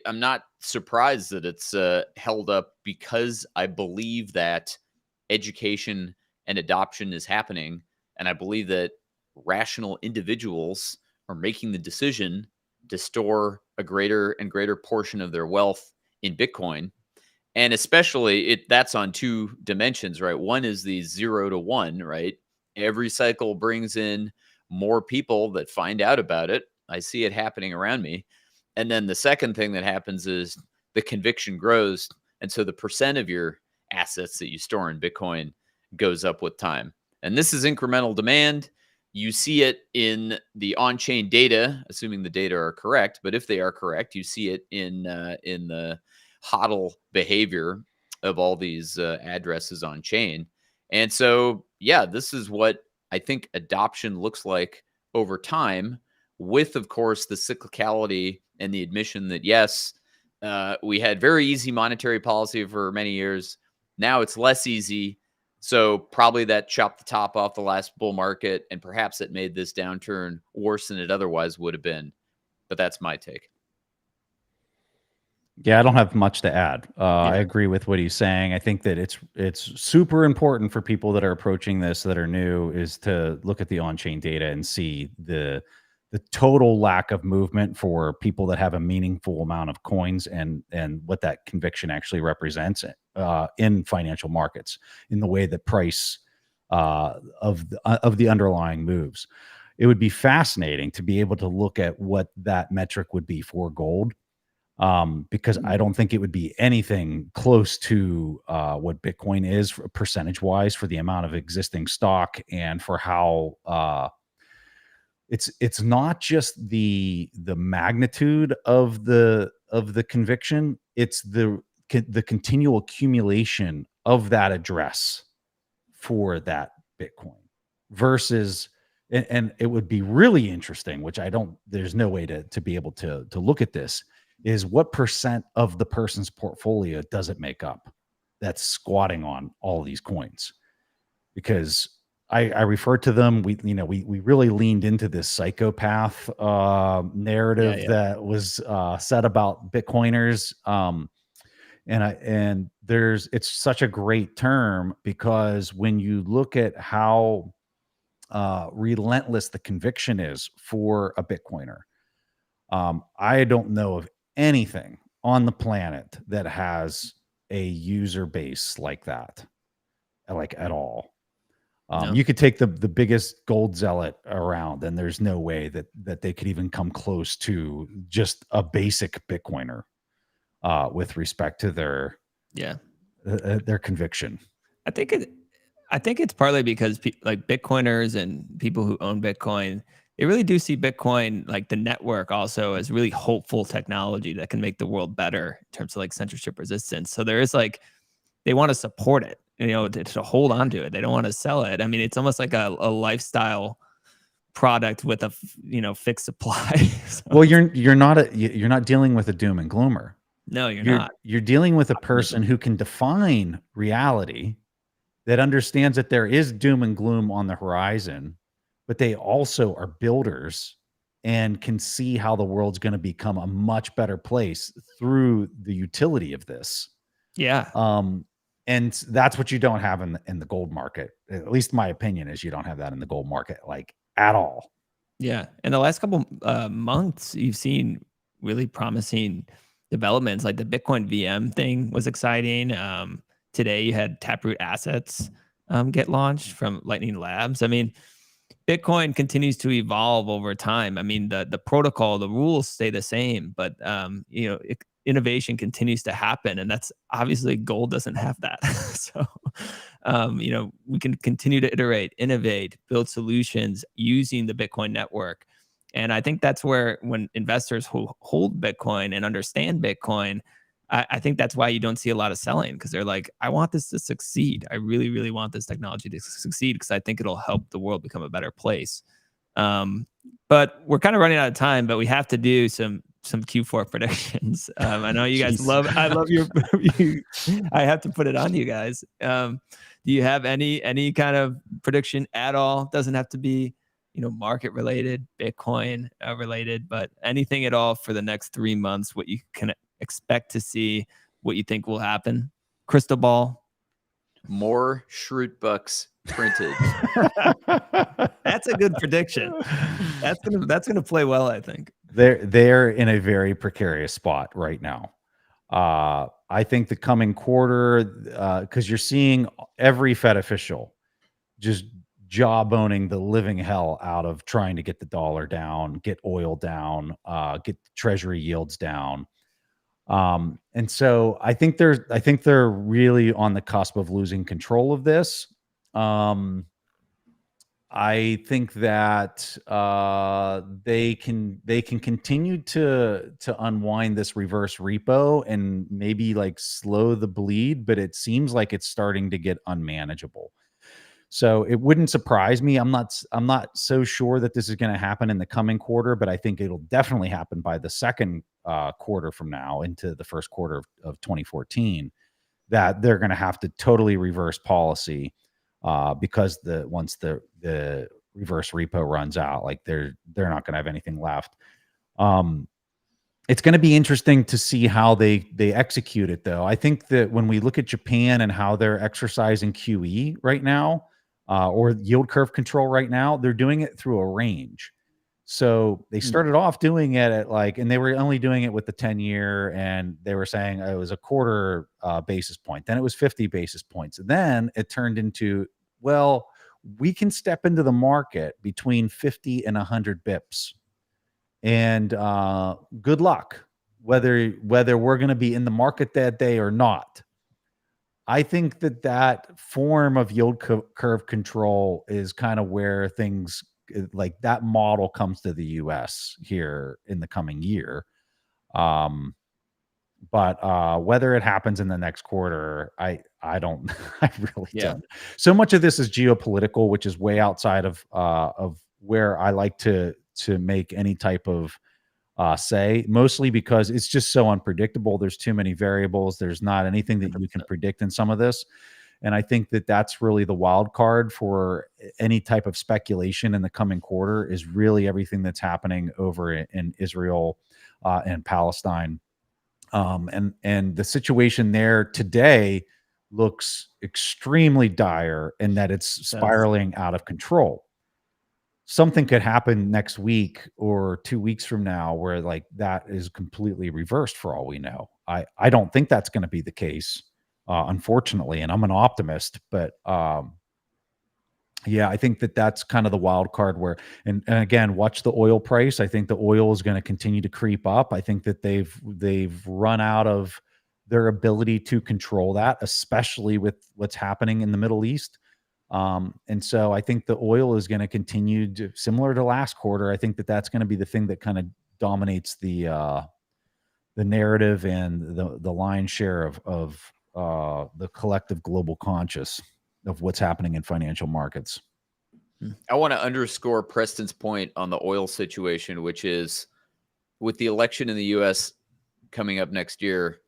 S3: I'm not surprised that it's held up, because I believe that education and adoption is happening. And I believe that rational individuals are making the decision to store a greater and greater portion of their wealth in Bitcoin. And especially that's on two dimensions, right? One is the 0 to 1, right? Every cycle brings in more people that find out about it. I see it happening around me. And then the second thing that happens is the conviction grows. And so the percent of your assets that you store in Bitcoin goes up with time. And this is incremental demand. You see it in the on-chain data, assuming the data are correct. But if they are correct, you see it in the HODL behavior of all these addresses on chain. And so, yeah, this is what I think adoption looks like over time, with, of course, the cyclicality and the admission that, yes, we had very easy monetary policy for many years. Now it's less easy. So probably that chopped the top off the last bull market, and perhaps it made this downturn worse than it otherwise would have been. But that's my take.
S2: Yeah, I don't have much to add. I
S3: Yeah.
S2: agree with what he's saying. I think that it's super important for people that are approaching this, that are new, is to look at the on-chain data and see the total lack of movement for people that have a meaningful amount of coins, and what that conviction actually represents in financial markets, in the way that price of the underlying moves. It would be fascinating to be able to look at what that metric would be for gold. Because I don't think it would be anything close to what Bitcoin is percentage wise, for the amount of existing stock, and for how it's not just the magnitude of the conviction, it's the continual accumulation of that address for that Bitcoin versus. And it would be really interesting, which there's no way to be able to look at this, is what percent of the person's portfolio does it make up that's squatting on all these coins? Because I refer to them, we really leaned into this psychopath narrative that was said about Bitcoiners. And it's such a great term, because when you look at how relentless the conviction is for a Bitcoiner, I don't know of anything on the planet that has a user base like that, like at all.
S1: No.
S2: You could take the biggest gold zealot around, and there's no way that they could even come close to just a basic Bitcoiner with respect to their conviction.
S1: I think it's partly because like Bitcoiners and people who own Bitcoin, they really do see Bitcoin, like the network, also as really hopeful technology that can make the world better in terms of like censorship resistance. So there is like, they want to support it, to hold on to it. They don't want to sell it. I mean, it's almost like a lifestyle product with a fixed supply. So
S2: well, you're not dealing with a doom and gloomer.
S1: No, you're not.
S2: You're dealing with a person who can define reality, that understands that there is doom and gloom on the horizon, but they also are builders and can see how the world's going to become a much better place through the utility of this.
S1: Yeah.
S2: And that's what you don't have in the gold market. At least my opinion is you don't have that in the gold market, like, at all.
S1: Yeah. In the last couple months, you've seen really promising developments. Like the Bitcoin VM thing was exciting. Today you had Taproot Assets get launched from Lightning Labs. I mean, Bitcoin continues to evolve over time. I mean, the protocol, the rules stay the same, but innovation continues to happen, and that's obviously gold doesn't have that. So, we can continue to iterate, innovate, build solutions using the Bitcoin network. And I think that's where, when investors who hold Bitcoin and understand Bitcoin, I think that's why you don't see a lot of selling, because they're like, I want this to succeed. I really, really want this technology to succeed because I think it'll help the world become a better place. But we're kind of running out of time, but we have to do some Q4 predictions. I know you guys
S2: Jeez.
S1: I love your, I have to put it on you guys. Do you have any kind of prediction at all? Doesn't have to be, market related, Bitcoin related, but anything at all for the next 3 months, what you can expect to see, what you think will happen? Crystal ball.
S3: More Schrute bucks printed.
S1: That's a good prediction. That's gonna play well, I think.
S2: They're in a very precarious spot right now. I think the coming quarter, because you're seeing every Fed official just jawboning the living hell out of trying to get the dollar down, get oil down, get treasury yields down. And so I think they're really on the cusp of losing control of this. I think that they can continue to unwind this reverse repo and maybe like slow the bleed, but it seems like it's starting to get unmanageable. So it wouldn't surprise me. I'm not so sure that this is going to happen in the coming quarter, but I think it'll definitely happen by the second quarter from now into the first quarter of 2014, that they're going to have to totally reverse policy because once the reverse repo runs out, like they're not going to have anything left. It's going to be interesting to see how they execute it, though. I think that when we look at Japan and how they're exercising QE right now, or yield curve control right now, they're doing it through a range. So they started off doing it at and they were only doing it with the 10-year, and they were saying it was a quarter basis point. Then it was 50 basis points. And then it turned into, well, we can step into the market between 50 and 100 bips. And good luck, whether we're going to be in the market that day or not. I think that form of yield curve control is kind of where things like that model comes to the U.S. here in the coming year. But whether it happens in the next quarter, I don't, I really don't. So much of this is geopolitical, which is way outside of where I like to make any type of say, mostly because it's just so unpredictable. There's too many variables. There's not anything that you can predict in some of this. And I think that that's really the wild card for any type of speculation in the coming quarter, is really everything that's happening over in Israel and Palestine. And the situation there today looks extremely dire, and that it's spiraling out of control. Something could happen next week or 2 weeks from now where that is completely reversed for all we know. I don't think that's going to be the case, unfortunately, and I'm an optimist, but yeah, I think that's kind of the wild card where, and again, watch the oil price. I think the oil is going to continue to creep up. I think that they've run out of their ability to control that, especially with what's happening in the Middle East. And so I think the oil is going to continue to, similar to last quarter. I think that's going to be the thing that kind of dominates the narrative and the lion's share of the collective global conscious of what's happening in financial markets.
S3: I want to underscore Preston's point on the oil situation, which is, with the election in the U.S. coming up next year,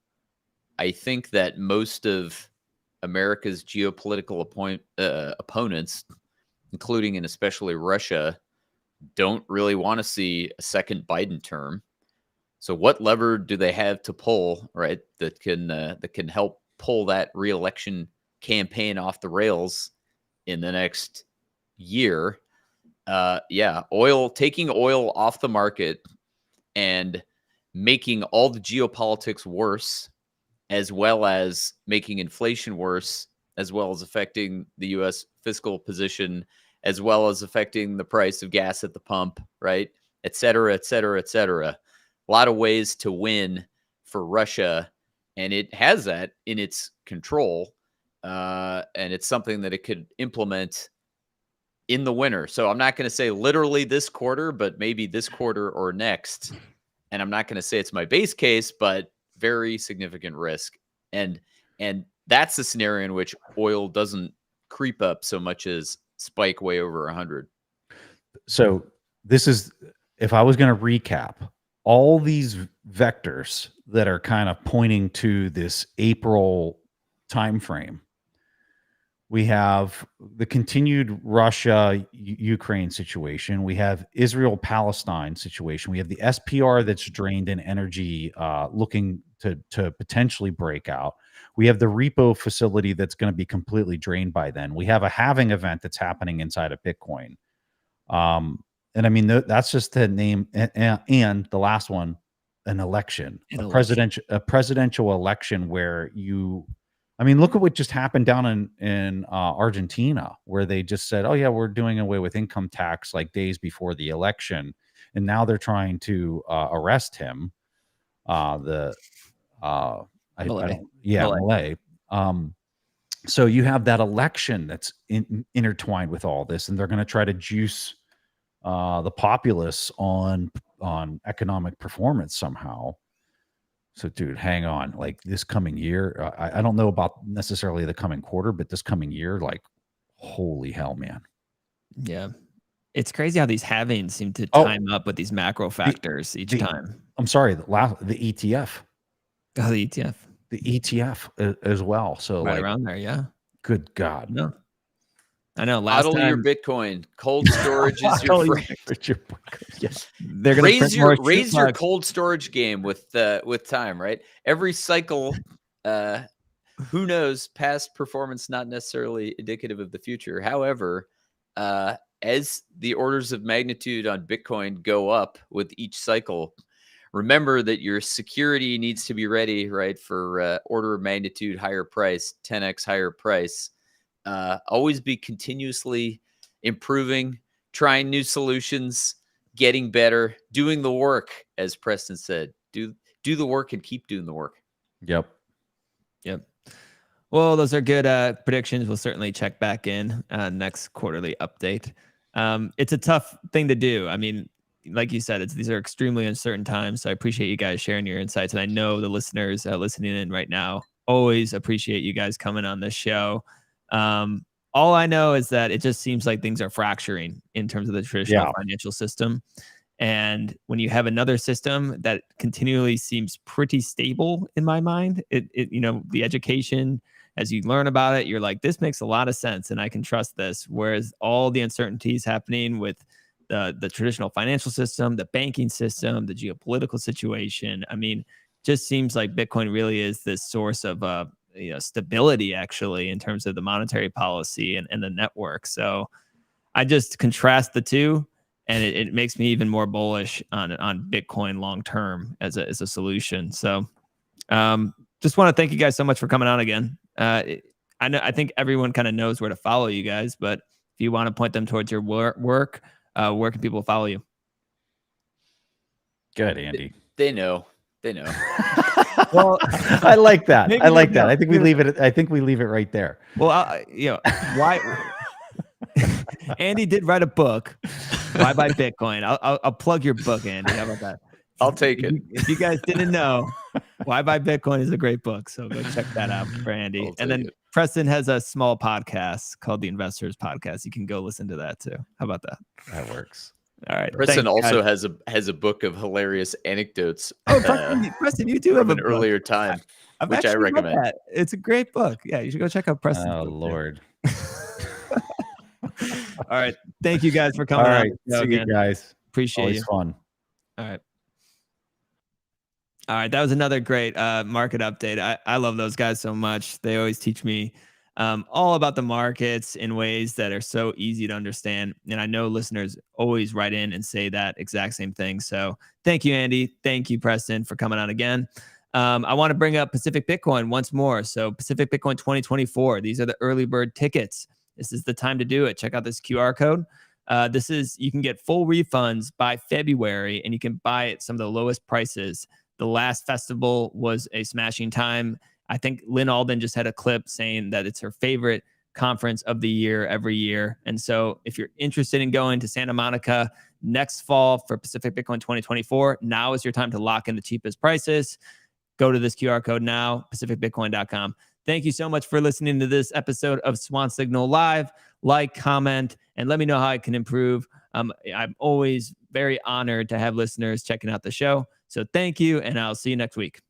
S3: I think that most of America's geopolitical opponents, including and especially Russia, don't really want to see a second Biden term. So what lever do they have to pull, right, that can help pull that re-election campaign off the rails in the next year? Taking oil off the market and making all the geopolitics worse, as well as making inflation worse, as well as affecting the U.S. fiscal position, as well as affecting the price of gas at the pump, right? Et cetera, et cetera, et cetera. A lot of ways to win for Russia, and it has that in its control, and it's something that it could implement in the winter. So I'm not going to say literally this quarter, but maybe this quarter or next. And I'm not going to say it's my base case, but very significant risk. And that's the scenario in which oil doesn't creep up so much as spike way over 100.
S2: So this is, if I was going to recap all these vectors that are kind of pointing to this April timeframe, we have the continued Russia-Ukraine situation. We have Israel-Palestine situation. We have the SPR that's drained in energy, looking to potentially break out. We have the repo facility that's going to be completely drained by then. We have a halving event that's happening inside of Bitcoin. And I mean, that's just to name, and the last one, an election, a presidential election where I mean, look at what just happened down in Argentina, where they just said, "Oh yeah, we're doing away with income tax like days before the election," and now they're trying to arrest him. Malay. So you have that election that's intertwined with all this, and they're going to try to juice the populace on economic performance somehow. So, dude, hang on. Like this coming year, I don't know about necessarily the coming quarter, but this coming year, like, holy hell, man.
S1: Yeah. It's crazy how these halvings seem to time up with these macro factors each time.
S2: I'm sorry, the ETF.
S1: Oh, the ETF.
S2: The ETF as well. So
S1: right
S2: like,
S1: around there, yeah.
S2: Good God.
S1: No. I know. Last
S3: Hodl
S1: time,
S3: your Bitcoin. Cold storage is your friend.
S2: Yes.
S1: They're gonna
S3: raise your cold storage game with time, right? Every cycle, who knows? Past performance not necessarily indicative of the future. However, as the orders of magnitude on Bitcoin go up with each cycle, remember that your security needs to be ready, right, for order of magnitude higher price, 10x higher price. Always be continuously improving, trying new solutions, getting better, doing the work, as Preston said. Do the work and keep doing the work.
S2: Yep.
S1: Well, those are good predictions. We'll certainly check back in next quarterly update. It's a tough thing to do. I mean, like you said, these are extremely uncertain times. So I appreciate you guys sharing your insights. And I know the listeners listening in right now always appreciate you guys coming on this show. All I know is that it just seems like things are fracturing in terms of the traditional financial system. And when you have another system that continually seems pretty stable, in my mind, the education, as you learn about it, you're like, this makes a lot of sense and I can trust this. Whereas all the uncertainties happening with the traditional financial system, the banking system, the geopolitical situation, I mean, just seems like Bitcoin really is this source of stability, actually, in terms of the monetary policy and the network. So I just contrast the two, and it makes me even more bullish on Bitcoin long term as a solution. So just want to thank you guys so much for coming on again. I think everyone kind of knows where to follow you guys, but if you want to point them towards your work, where can people follow you?
S2: Good, Andy.
S3: They know.
S1: Well,
S2: I like that. I like that. I think we leave it. I think we leave it right there.
S1: Well, why? Andy did write a book. Why buy Bitcoin? I'll plug your book, Andy. How about that?
S3: I'll take it.
S1: If you guys didn't know, Why Buy Bitcoin is a great book. So go check that out for Andy. And then Preston has a small podcast called the Investors Podcast. You can go listen to that too. How about that?
S2: That works.
S1: All right.
S3: Preston also has a book of hilarious anecdotes.
S1: Oh, Preston, you do have
S3: an earlier time, which I recommend.
S1: That. It's a great book. Yeah, you should go check out Preston.
S2: Oh, Lord.
S1: All right. Thank you guys for coming.
S2: All right. See you guys.
S1: Appreciate
S2: Always
S1: you.
S2: Fun.
S1: All right. All right. That was another great market update. I love those guys so much. They always teach me all about the markets in ways that are so easy to understand. And I know listeners always write in and say that exact same thing. So thank you, Andy. Thank you, Preston, for coming on again. I want to bring up Pacific Bitcoin once more. So Pacific Bitcoin 2024, these are the early bird tickets. This is the time to do it. Check out this QR code. You can get full refunds by February, and you can buy at some of the lowest prices The last festival was a smashing time. I think Lynn Alden just had a clip saying that it's her favorite conference of the year every year. And so if you're interested in going to Santa Monica next fall for Pacific Bitcoin 2024, now is your time to lock in the cheapest prices. Go to this QR code now, pacificbitcoin.com. Thank you so much for listening to this episode of Swan Signal Live. Like, comment, and let me know how I can improve. I'm always very honored to have listeners checking out the show. So thank you, and I'll see you next week.